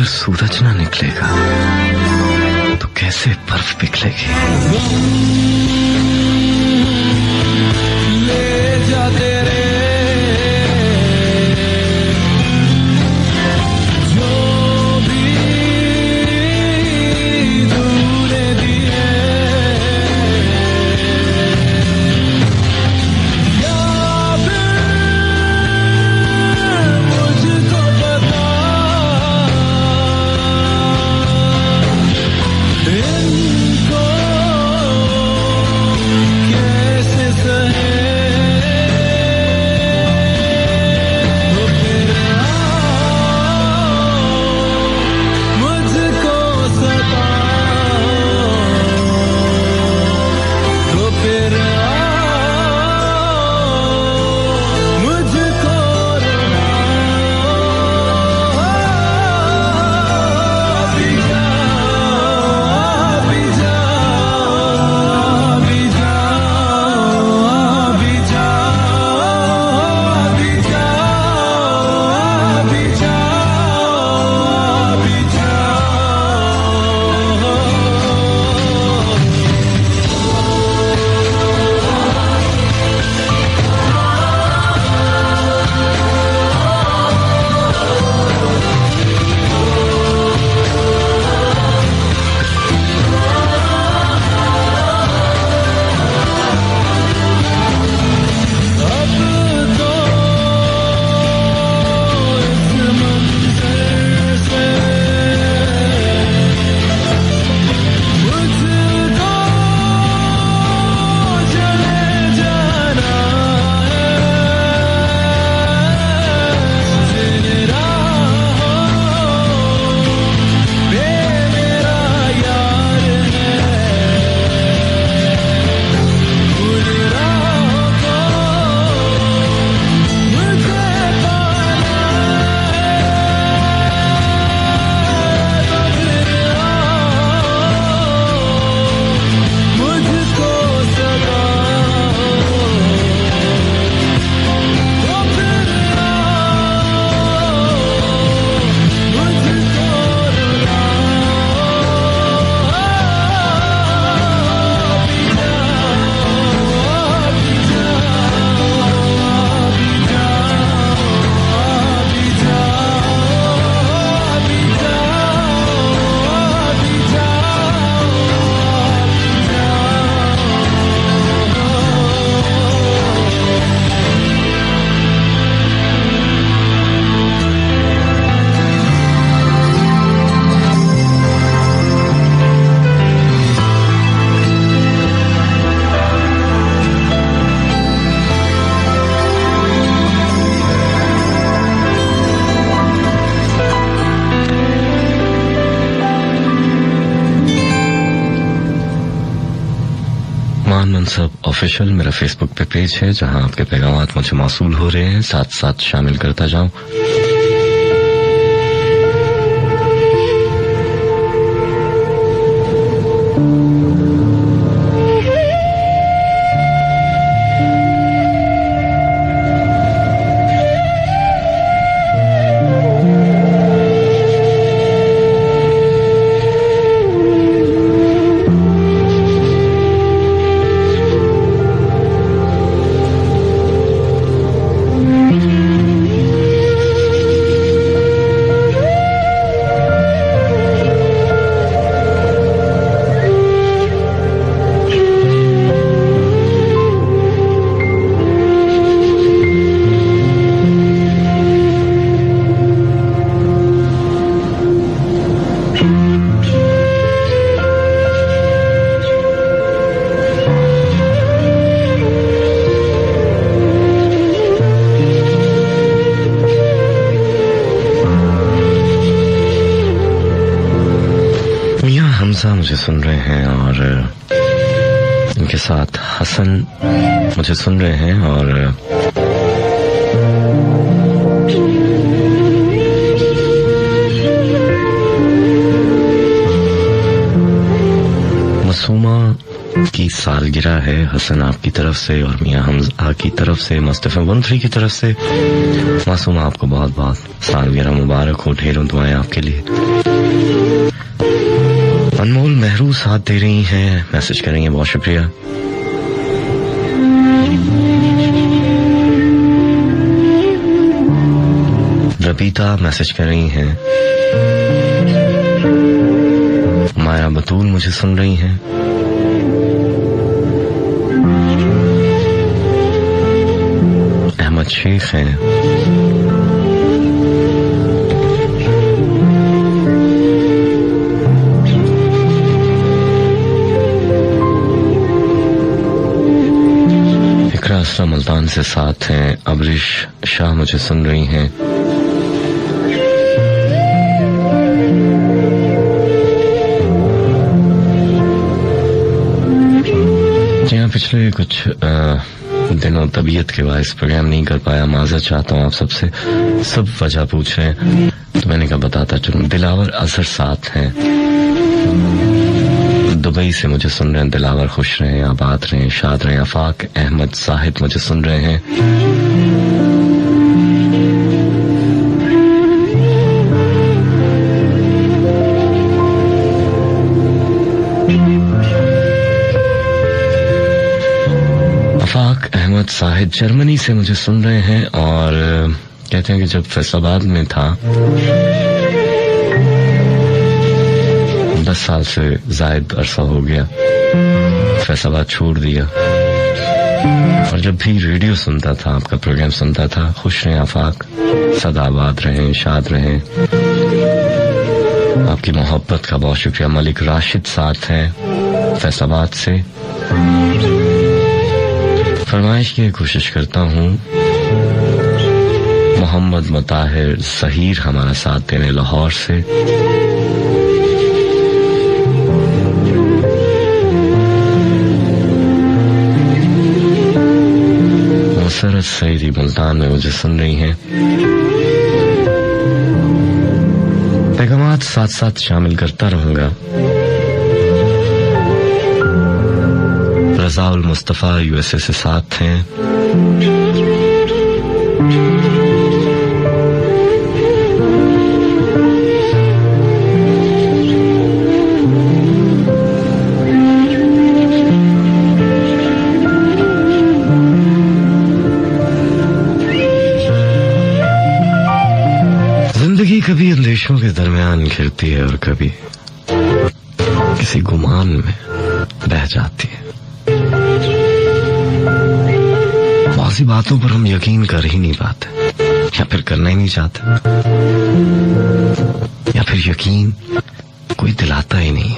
अगर सूरज ना निकलेगा तो कैसे बर्फ पिघलेगी। ले जा तेरे जो भी तूने दिए, या फिर मुझको बता इनको कैसे सहे। तो फिर मुझको सता, तो फिर मुझको रुला। भी जा, भी जा, भी जा, भी जा, भी जा, भी जा, भी जा। अब तो इस मंज़र से मुझको चले जाना है। जिन राहों पे मेरा यार है, उन राहों को मुझे पाना है। तो फिर मुझको सता, तो फिर मुझको रुला। भी जा, भी जा, भी जा, भी जा, भी जा, भी जा, मान मनसब ऑफिशियल मेरा फेसबुक पे पेज है जहां आपके पैगामात मुझे मौसूल हो रहे हैं, साथ साथ शामिल करता जाऊं। हमजा मुझे सुन रहे हैं और इनके साथ हसन मुझे सुन रहे हैं और मासूमा की सालगिरह है हसन आपकी तरफ से और मियां हमजा की तरफ से, मस्त FM 103 की तरफ से। मासूम आपको बहुत बहुत सालगिरह मुबारक हो, ढेरों दुआएं आपके लिए। अनमोल मेहरू साथ दे रही हैं, मैसेज कर रही हैं, बहुत शुक्रिया। रबीता मैसेज कर रही हैं। माया बतूल मुझे सुन रही हैं। अहमद शेख हैं। इकरा असरा मुल्तान से साथ हैं। अबरिश शाह मुझे सुन रही हैं। पिछले कुछ दिनों तबीयत के बायस प्रोग्राम नहीं कर पाया, माजरत चाहता हूँ आप सबसे। सब वजह पूछ रहे हैं तो मैंने कहा बताता चलूं। दिलावर अजहर साथ हैं, दुबई से मुझे सुन रहे हैं। दिलावर खुश रहें, आबाद रहें, शाद रहें। आफाक अहमद साहिद मुझे सुन रहे हैं। आफाक अहमद साहिद जर्मनी से मुझे सुन रहे हैं और कहते हैं कि जब फैसलाबाद में था 10 साल से जायद अरसा हो गया, फैसलाबाद छोड़ दिया और जब भी रेडियो सुनता था, आपका प्रोग्राम सुनता था। खुश रहें आफाक, सदाबाद रहें, शाद रहें। आपकी मोहब्बत का बहुत शुक्रिया। मलिक राशिद साथ हैं फैसलाबाद से। फरमाइश की कोशिश करता हूँ। मोहम्मद मुताहिर ज़हीर हमारा साथ देने लाहौर से। मुसरत सईदी मुल्तान में मुझे सुन रही हैं। पैगामात साथ साथ शामिल करता रहूंगा। रज़ाउल मुस्तफ़ा USA से साथ हैं। जिंदगी कभी अंदेशों के दरमियान घिरती है और कभी किसी गुमान में बह जाती है। बहुत सी बातों पर हम यकीन कर ही नहीं पाते या फिर करना ही नहीं चाहते, या फिर यकीन कोई दिलाता ही नहीं है।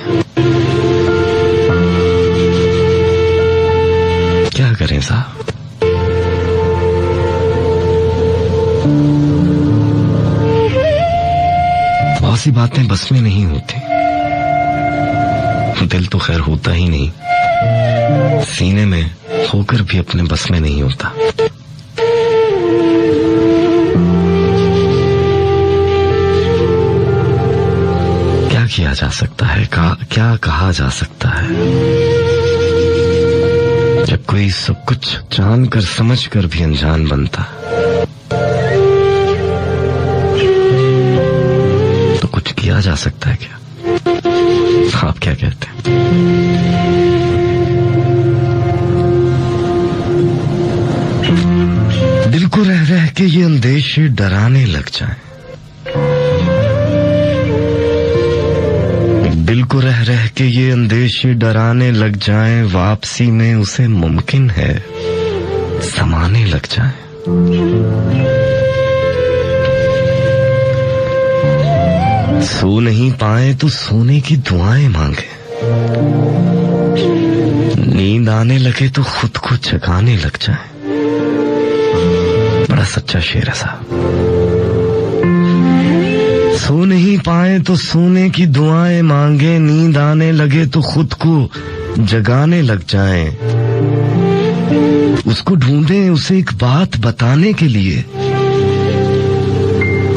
क्या करें साहब? बहुत सी बातें बस में नहीं होती। दिल तो खैर होता ही नहीं, सीने में होकर भी अपने बस में नहीं होता। क्या किया जा सकता है, क्या कहा जा सकता है? जब कोई सब कुछ जानकर समझकर भी अनजान बनता तो कुछ किया जा सकता है क्या? आप क्या कहते हैं? दिल को रह रह के ये अंदेशे डराने लग जाएं, दिल को रह रह के ये अंदेशे डराने लग जाएं, वापसी में उसे मुमकिन है समाने लग जाएं। सो नहीं पाए तो सोने की दुआएं मांगे, नींद आने लगे तो खुद को जगाने लग जाए। बड़ा सच्चा शेर है साहब। सो नहीं पाए तो सोने की दुआएं मांगे, नींद आने लगे तो खुद को जगाने लग जाएं। उसको ढूंढें उसे एक बात बताने के लिए,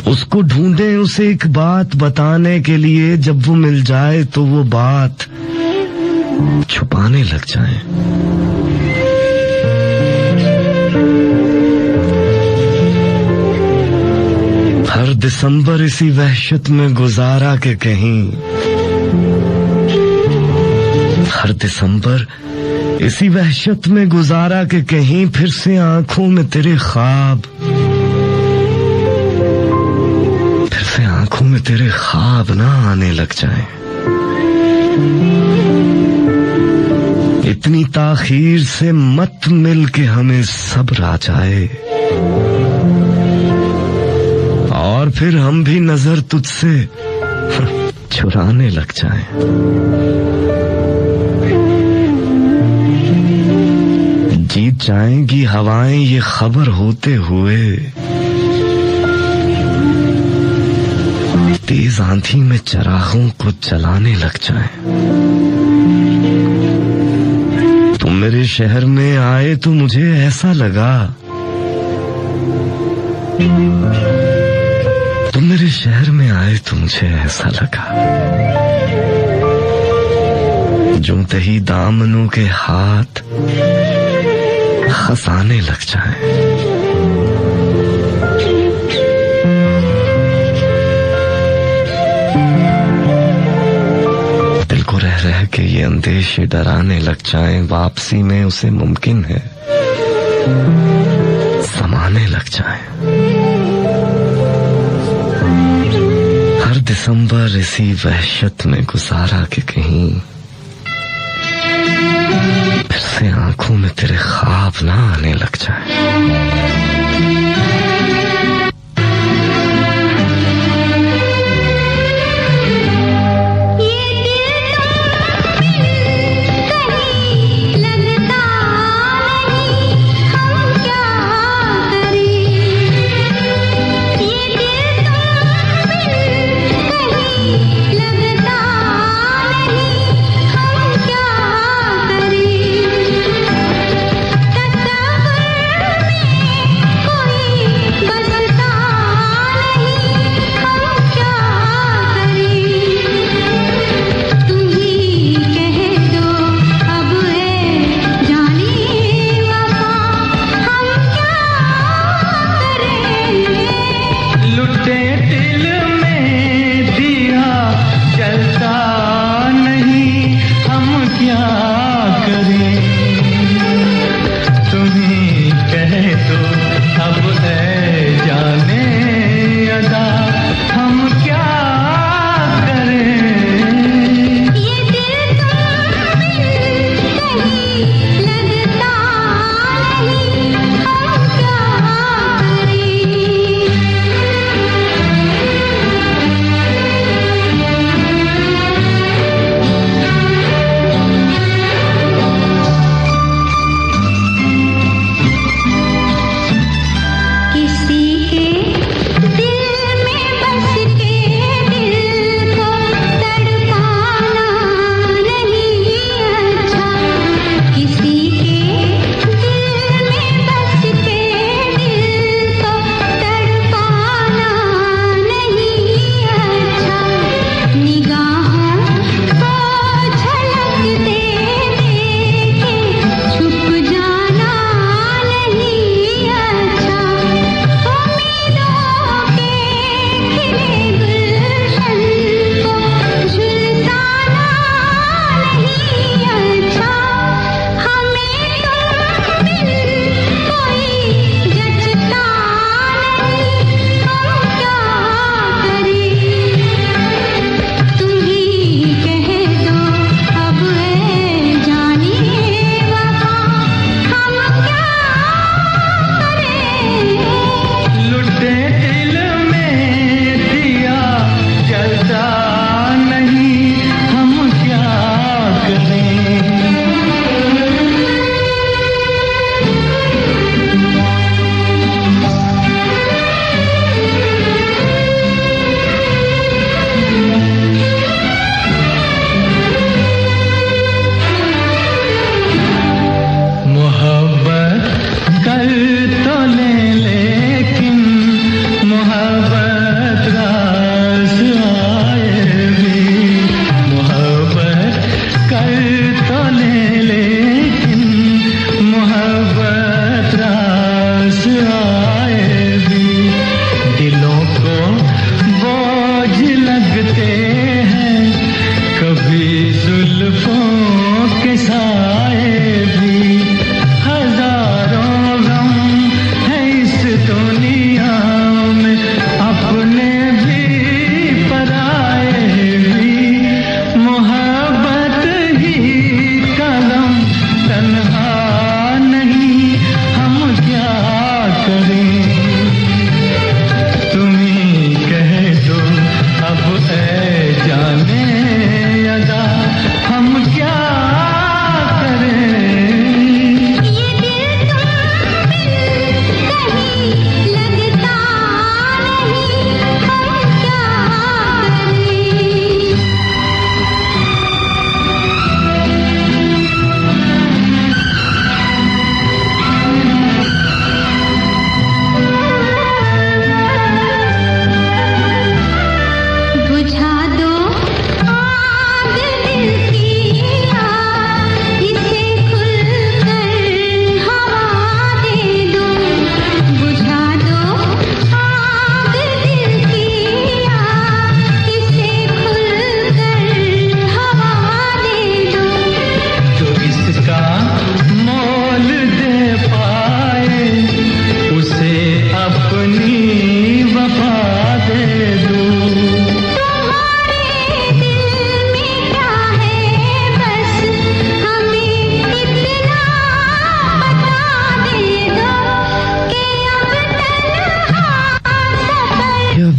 उसको ढूंढें उसे एक बात बताने के लिए, जब वो मिल जाए तो वो बात छुपाने लग जाएं। हर दिसंबर इसी वहशत में गुजारा के कहीं, हर दिसंबर इसी वहशत में गुजारा के कहीं फिर से आंखों में तेरे ख्वाब, फिर से आंखों में तेरे ख्वाब ना आने लग जाएं। इतनी ताखीर से मत मिल के हमें सब्र आ जाए और फिर हम भी नजर तुझसे चुराने लग जाएं। जीत जाएंगी हवाएं ये खबर होते हुए, तेज आंधी में चरागों को जलाने लग जाएं। तुम मेरे शहर में आए तो मुझे ऐसा लगा, तुम मेरे शहर में आए तो मुझे ऐसा लगा जो तही दामनों के हाथ खसाने लग जाएं। दिल को रह रह के ये अंदेशे डराने लग जाएं, वापसी में उसे मुमकिन है समाने लग जाएं। हर दिसंबर इसी वहशत में गुजारा के कहीं फिर से आंखों में तेरे ख्वाब ना आने लग जाए। में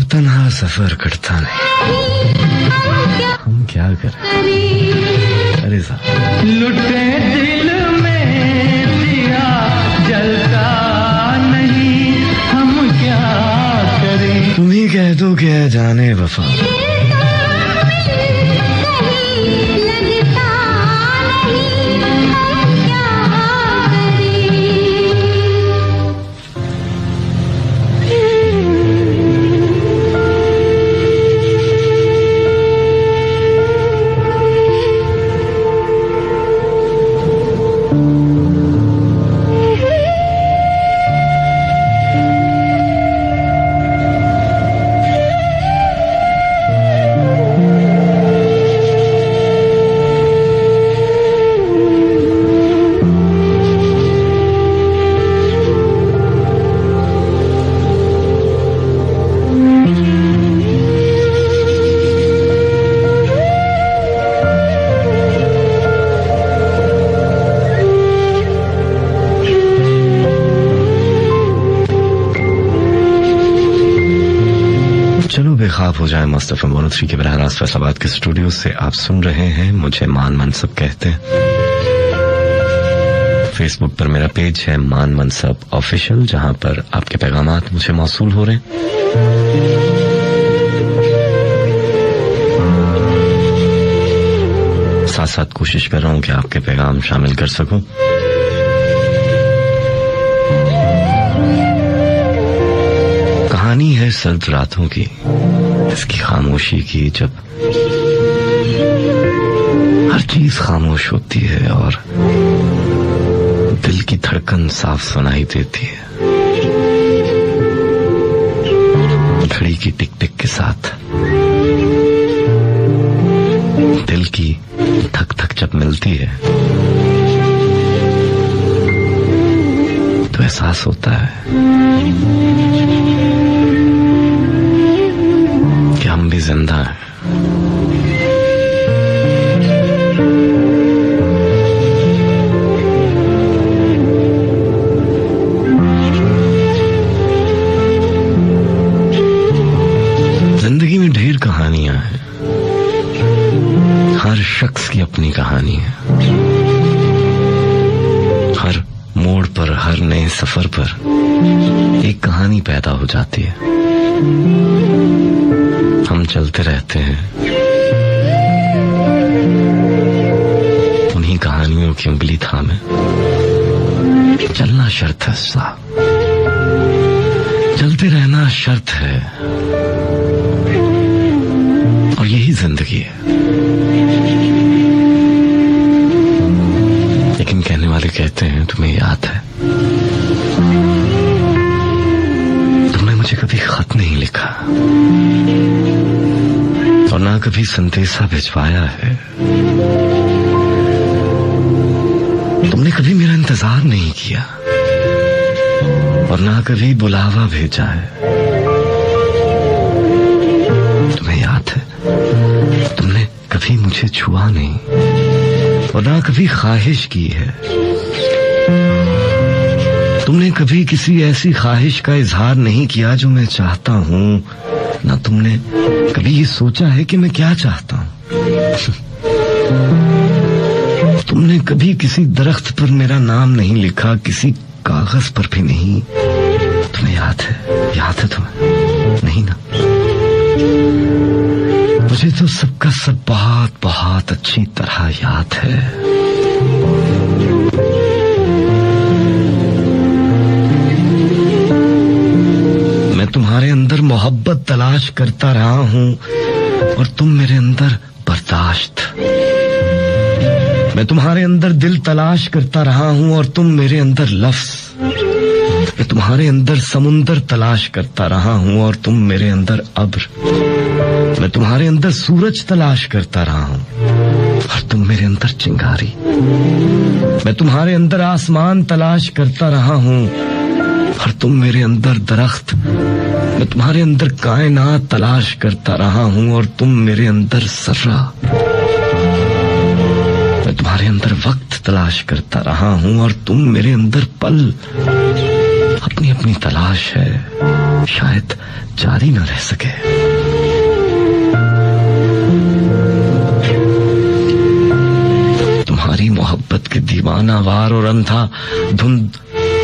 तन्हा सफर कटता नहीं, हम क्या करें? अरे साहब लुटे दिल में दिया जलता नहीं, हम क्या करें? तुम ही कह दो कि है जाने वफा, चलो बेखाब हो जाए। मस्त एफएम 103 के बराह रास्त फैसलाबाद के स्टूडियो से आप सुन रहे हैं मुझे मान मनसब कहते हैं। फेसबुक पर मेरा पेज है मान मनसब ऑफिशियल, जहां पर आपके पैगामात मुझे मौसूल हो रहे हैं। साथ साथ कोशिश कर रहा हूं कि आपके पैगाम शामिल कर सकूं। कहानी है सर्द रातों की, इसकी खामोशी की, जब हर चीज खामोश होती है और दिल की धड़कन साफ सुनाई देती है। घड़ी की टिक टिक के साथ दिल की धक धक जब मिलती है तो एहसास होता है कि हम भी जिंदा हैं। जिंदगी में ढेर कहानियां हैं, हर शख्स की अपनी कहानी है। हर मोड़ पर, हर नए सफर पर एक कहानी पैदा हो जाती है। हम चलते रहते हैं उन्हीं कहानियों की उंगली थामे। चलना शर्त है साहब, चलते रहना शर्त है, और यही जिंदगी है। लेकिन कहने वाले कहते हैं तुम्हें याद है, तुमने मुझे कभी खत नहीं लिखा और ना कभी संदेशा भिजवाया है। तुमने कभी मेरा इंतजार नहीं किया और ना कभी बुलावा भेजा है। तुम्हें याद है, तुमने कभी मुझे छुआ नहीं और ना कभी ख्वाहिश की है। तुमने कभी किसी ऐसी ख्वाहिश का इजहार नहीं किया जो मैं चाहता हूं, ना तुमने कभी ये सोचा है कि मैं क्या चाहता हूं। तुमने कभी किसी दरख्त पर मेरा नाम नहीं लिखा, किसी कागज पर भी नहीं। तुम्हें याद है तुम्हें नहीं ना? मुझे तो सबका सब बहुत बहुत अच्छी तरह याद है। मैं तुम्हारे अंदर मोहब्बत तलाश करता रहा हूं और तुम मेरे अंदर बर्दाश्त। मैं तुम्हारे अंदर दिल तलाश करता रहा हूं और तुम मेरे अंदर लफ्ज। मैं तुम्हारे अंदर समुंदर तलाश करता रहा हूं और तुम मेरे अंदर अब्र। मैं तुम्हारे अंदर सूरज तलाश करता रहा हूं और तुम मेरे अंदर चिंगारी। मैं तुम्हारे अंदर आसमान तलाश करता रहा हूं और तुम मेरे अंदर दरख्त। मैं तुम्हारे अंदर कायनात तलाश करता रहा हूं और तुम मेरे अंदर सर्रा। मैं तुम्हारे अंदर वक्त तलाश करता रहा हूं और तुम मेरे अंदर पल। अपनी अपनी तलाश है। शायद जारी न रह सके। तुम्हारी मोहब्बत के दीवाना वार और अंधा धुंध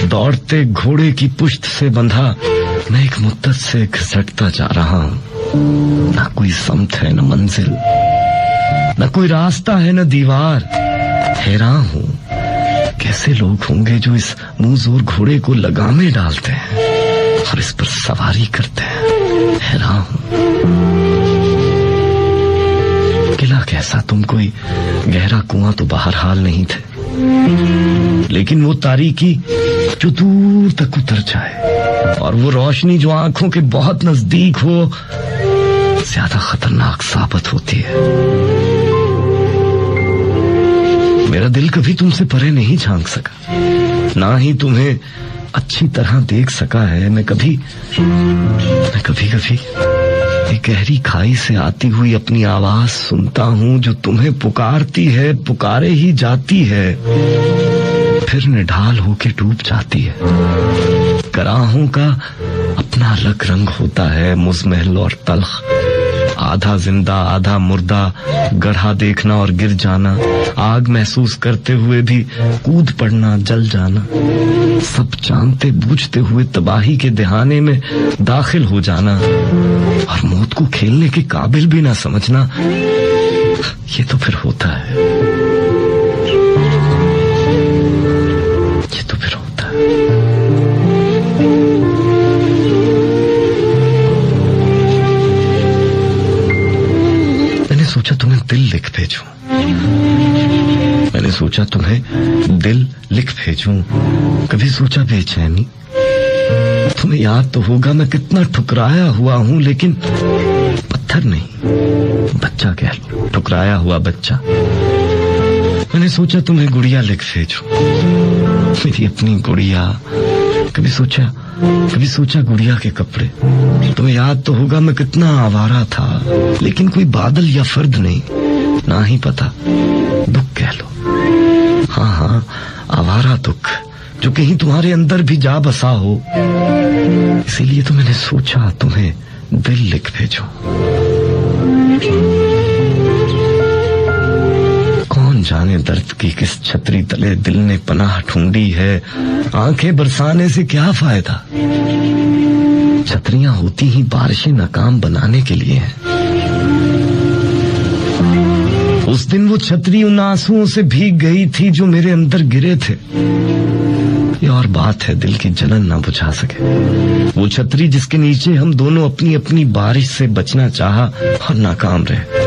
दौड़ते घोड़े की पुश्त से बंधा मैं एक मुद्दत से घिसटता जा रहा हूं। ना कोई समत है, न मंजिल, न कोई रास्ता है, न दीवार। हैरान हूं कैसे लोग होंगे जो इस मुंह जोर घोड़े को लगामे डालते हैं और इस पर सवारी करते हैं। हैरान हूं। किला कैसा, तुम कोई गहरा कुआं तो बहरहाल नहीं थे, लेकिन वो तारीकी जो दूर तक उतर जाए और वो रोशनी जो आंखों के बहुत नजदीक हो ज्यादा खतरनाक साबित होती है। मेरा दिल कभी तुमसे परे नहीं झांक सका, ना ही तुम्हें अच्छी तरह देख सका है। मैं कभी एक गहरी खाई से आती हुई अपनी आवाज सुनता हूं जो तुम्हें पुकारती है, पुकारे ही जाती है, फिर निढाल होके डूब जाती है। कराहों का अपना अलग रंग होता है, मुजमहल और तल्ख, आधा जिंदा आधा मुर्दा, गढ़ा देखना और गिर जाना, आग महसूस करते हुए भी कूद पड़ना, जल जाना, सब जानते बूझते हुए तबाही के दहाने में दाखिल हो जाना और मौत को खेलने के काबिल भी ना समझना, ये तो फिर होता है, ये तो फिर होता है। सोचा तुम्हें दिल लिख भेजूं, मैंने सोचा तुम्हें दिल लिख भेजूं। कभी सोचा बेचैनी, तुम्हें याद तो होगा मैं कितना ठुकराया हुआ हूं, लेकिन पत्थर नहीं, बच्चा कह लो, ठुकराया हुआ बच्चा। मैंने सोचा तुम्हें गुड़िया लिख भेजूं, मेरी अपनी गुड़िया। कभी सोचा गुड़िया के कपड़े, तुम्हें याद तो होगा मैं कितना आवारा था, लेकिन कोई बादल या फर्द नहीं, ना ही पता, दुख कह लो। हाँ, आवारा दुख जो कहीं तुम्हारे अंदर भी जा बसा हो। इसीलिए तो मैंने सोचा तुम्हें दिल लिख भेजूं। कौन जाने दर्द की किस छतरी तले दिल ने पनाह ढूंढी है, आंखें बरसाने से क्या फायदा। छतरियां होती ही बारिशें नाकाम बनाने के लिए हैं। उस दिन वो छतरी उन आंसुओं से भीग गई थी जो मेरे अंदर गिरे थे। ये और बात है दिल की जलन ना बुझा सके। वो छतरी जिसके नीचे हम दोनों अपनी अपनी बारिश से बचना चाहा और नाकाम रहे।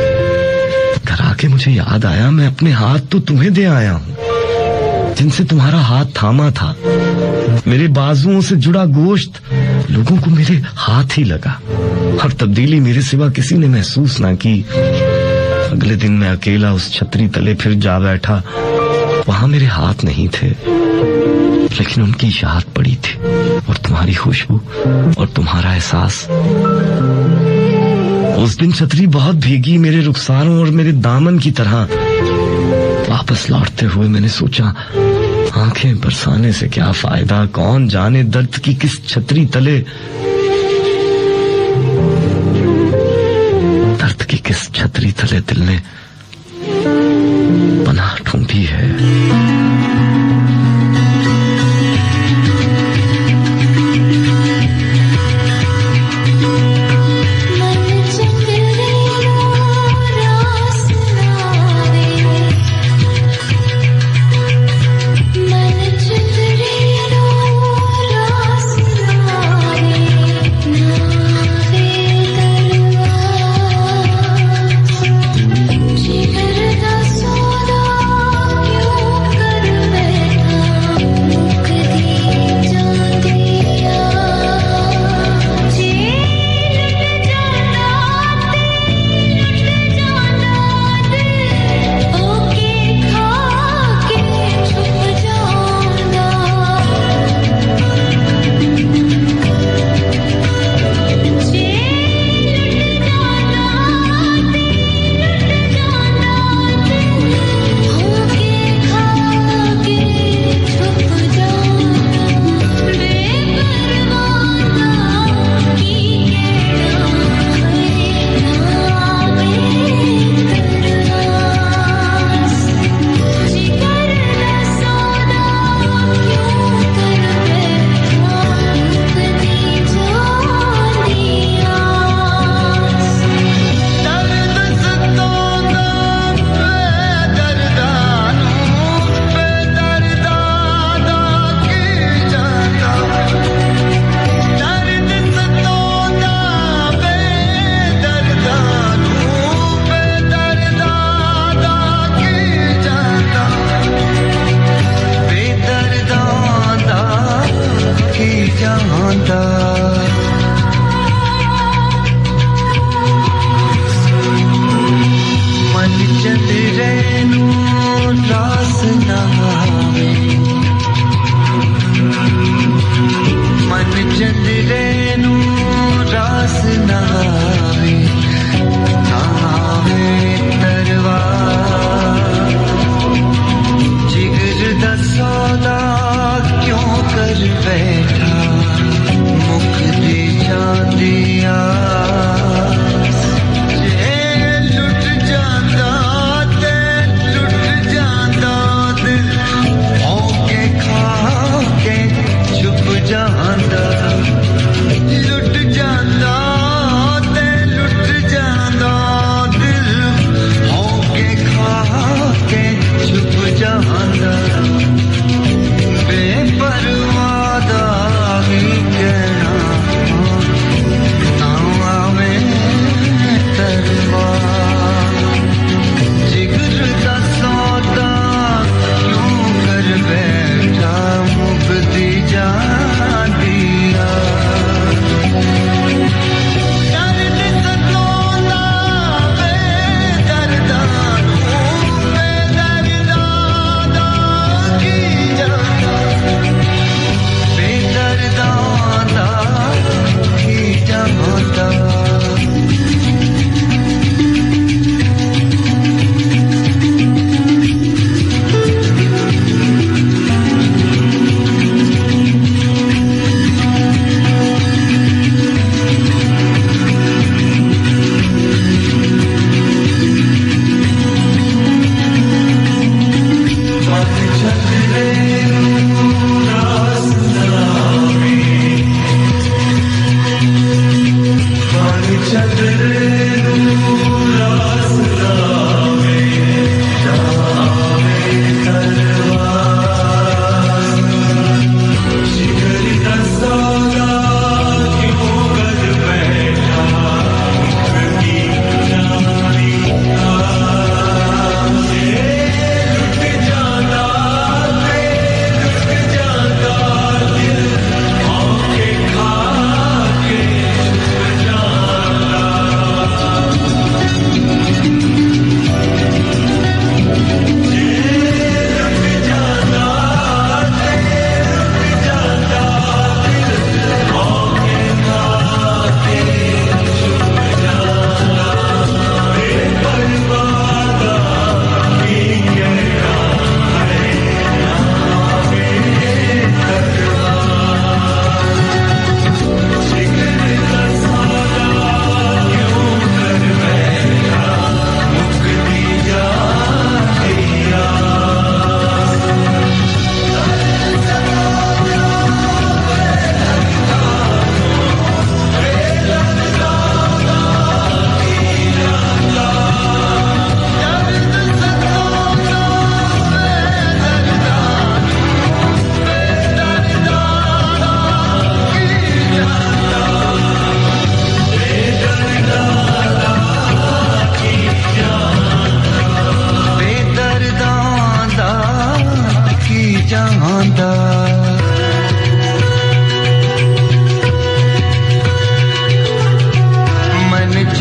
घर आके मुझे याद आया मैं अपने हाथ तो तुम्हें दे आया हूं, जिनसे तुम्हारा हाथ थामा था। मेरे बाजुओं से जुड़ा गोश्त लोगों को मेरे हाथ ही लगा और तब्दीली मेरे सिवा किसी ने महसूस ना की। अगले दिन मैं अकेला उस छतरी तले फिर जा बैठा। वहां मेरे हाथ नहीं थे, लेकिन उनकी याद पड़ी थी और तुम्हारी खुशबू और तुम्हारा एहसास। उस दिन छतरी बहुत भीगी, मेरे रुखसारों और मेरे दामन की तरह। वापस लौटते हुए मैंने सोचा आंखें बरसाने से क्या फायदा, कौन जाने दर्द की किस छतरी तले, दर्द की किस छतरी तले दिल ने पनाह ढूंढी है।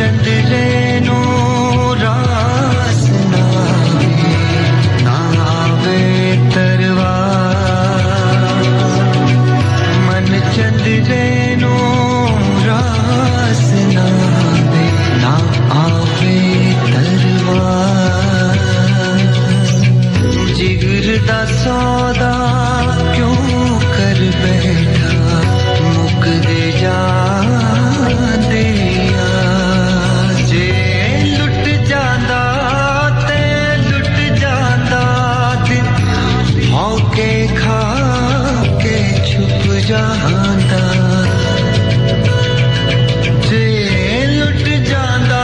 चंद्रेनो रास नावे तरवार मन चंद्रेनो रास नावे ना आवे तरवार जिगर दा सौदा क्यों कर बैठा मुक दे जा ਜਾਂਦਾ ਜੇ ਲੁੱਟ ਜਾਂਦਾ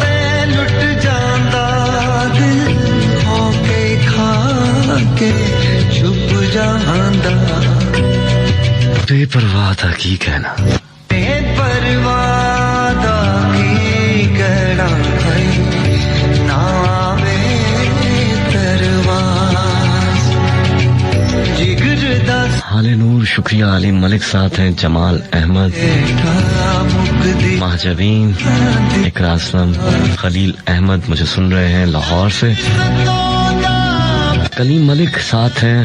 ਤੇ ਲੁੱਟ ਜਾਂਦਾ ਦਿਲ ਹੋ ਕੇ ਖਾ ਕੇ ਛੁਪ ਜਾਂਦਾ बेपरवाह था की कहना बेपरवाह दा की कहना है ना आवे तरवार जिगर दा हाले नूर शुक्रिया अली मलिक साथ हैं जमाल अहमद महजबीन इकरा असलम खलील अहमद मुझे सुन रहे हैं लाहौर से कलीम मलिक साथ हैं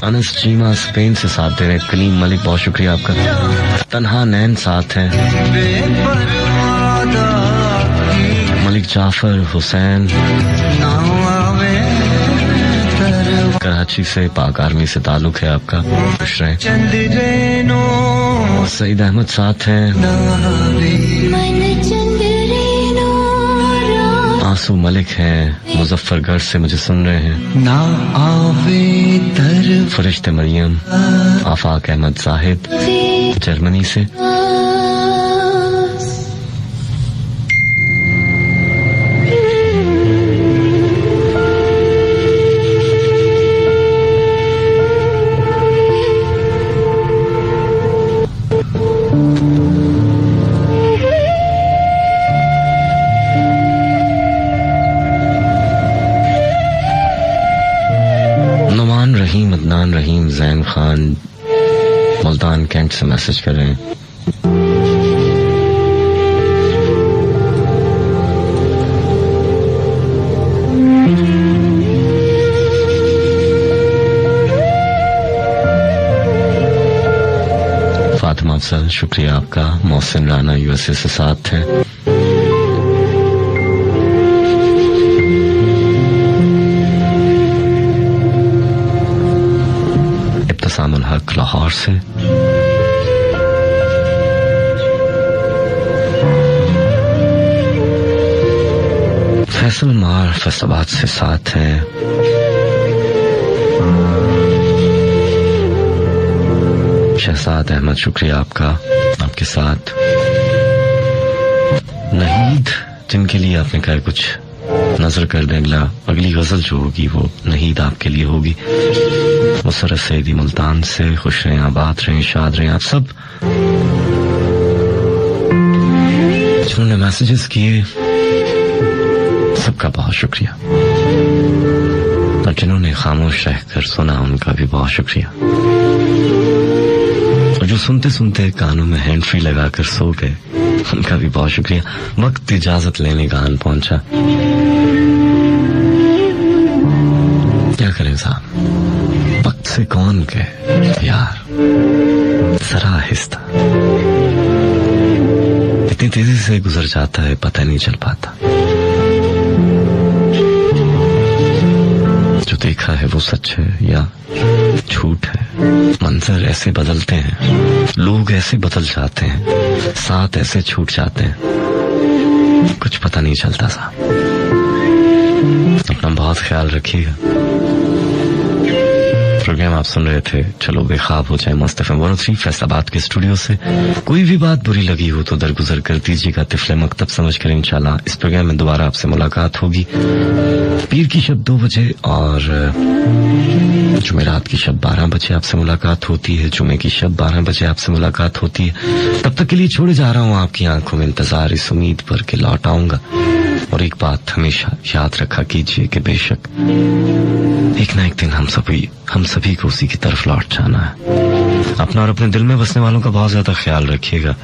अनस चीमा स्पेन से साथ दे रहे हैं कलीम मलिक बहुत शुक्रिया आपका तन्हा नैन साथ हैं मलिक जाफर हुसैन कराची से पाक आर्मी से ताल्लुक है आपका खुश रहें सईद अहमद साथ हैं आंसू मलिक हैं मुजफ्फरगढ़ से मुझे सुन रहे हैं ना आवे फरिश्ते मरियम आफाक अहमद जाहिद जर्मनी से रहीम जैन खान मुल्तान कैंट से मैसेज कर रहे हैं फातिमा अफजल शुक्रिया आपका मोहसिन राना यूएसए से साथ हैं इब्तिसामुल हक लाहौर से फैसल मार फैसलाबाद से साथ हैं शहजाद अहमद शुक्रिया आपका आपके साथ नहीद जिनके लिए आपने कहा कुछ नजर कर दें अगली गजल जो होगी वो नहीद आपके लिए होगी मुसरत सईदी मुल्तान से खुश रहें आबाद रहें शाद रहें आप सब जिन्होंने मैसेजेस किए सबका बहुत शुक्रिया और जिन्होंने खामोश रहकर सुना उनका भी बहुत शुक्रिया और जो सुनते सुनते कानों में हैंड फ्री लगाकर सो गए उनका भी बहुत शुक्रिया वक्त इजाजत लेने का आन पहुंचा क्या करें साहब वक्त से कौन कहे यार जरा आहिस्ता इतनी तेजी से गुजर जाता है पता नहीं चल पाता जो देखा है वो सच है या झूठ है मंजर ऐसे बदलते हैं लोग ऐसे बदल जाते हैं साथ ऐसे छूट जाते हैं कुछ पता नहीं चलता साहब अपना बहुत ख्याल रखिएगा प्रोग्राम आप सुन रहे थे चलो बेख्वाब हो जाए मस्त एफएम 103 फैसलाबाद के स्टूडियो से कोई भी बात बुरी लगी हो तो दरगुजर कर दीजिएगा तिफले मकतब समझकर इंशाल्लाह इस प्रोग्राम में दोबारा आपसे मुलाकात होगी पीर की शब 2 बजे और जुमेरात की शब 12 बजे आपसे मुलाकात होती है जुमे की शब 12 बजे आपसे मुलाकात होती है तब तक के लिए छोड़े जा रहा हूँ आपकी आंखों में इंतजार इस उम्मीद पर के लौट आऊंगा और एक बात हमेशा याद रखा कीजिए कि बेशक एक ना एक दिन हम सभी को उसी की तरफ लौट जाना है अपना और अपने दिल में बसने वालों का बहुत ज्यादा ख्याल रखिएगा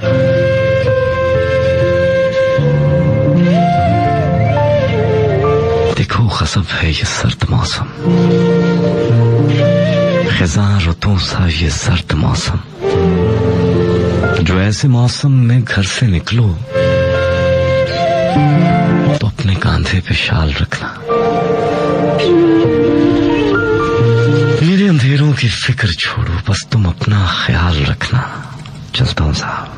गजब है ये सर्द मौसम, खिज़ां रुतों सा ये सर्द मौसम, जो ऐसे मौसम में घर से निकलो तो अपने कांधे पे शाल रखना। मेरे अंधेरों की फिक्र छोड़ो, बस तुम अपना ख्याल रखना। चलता हूं साहब।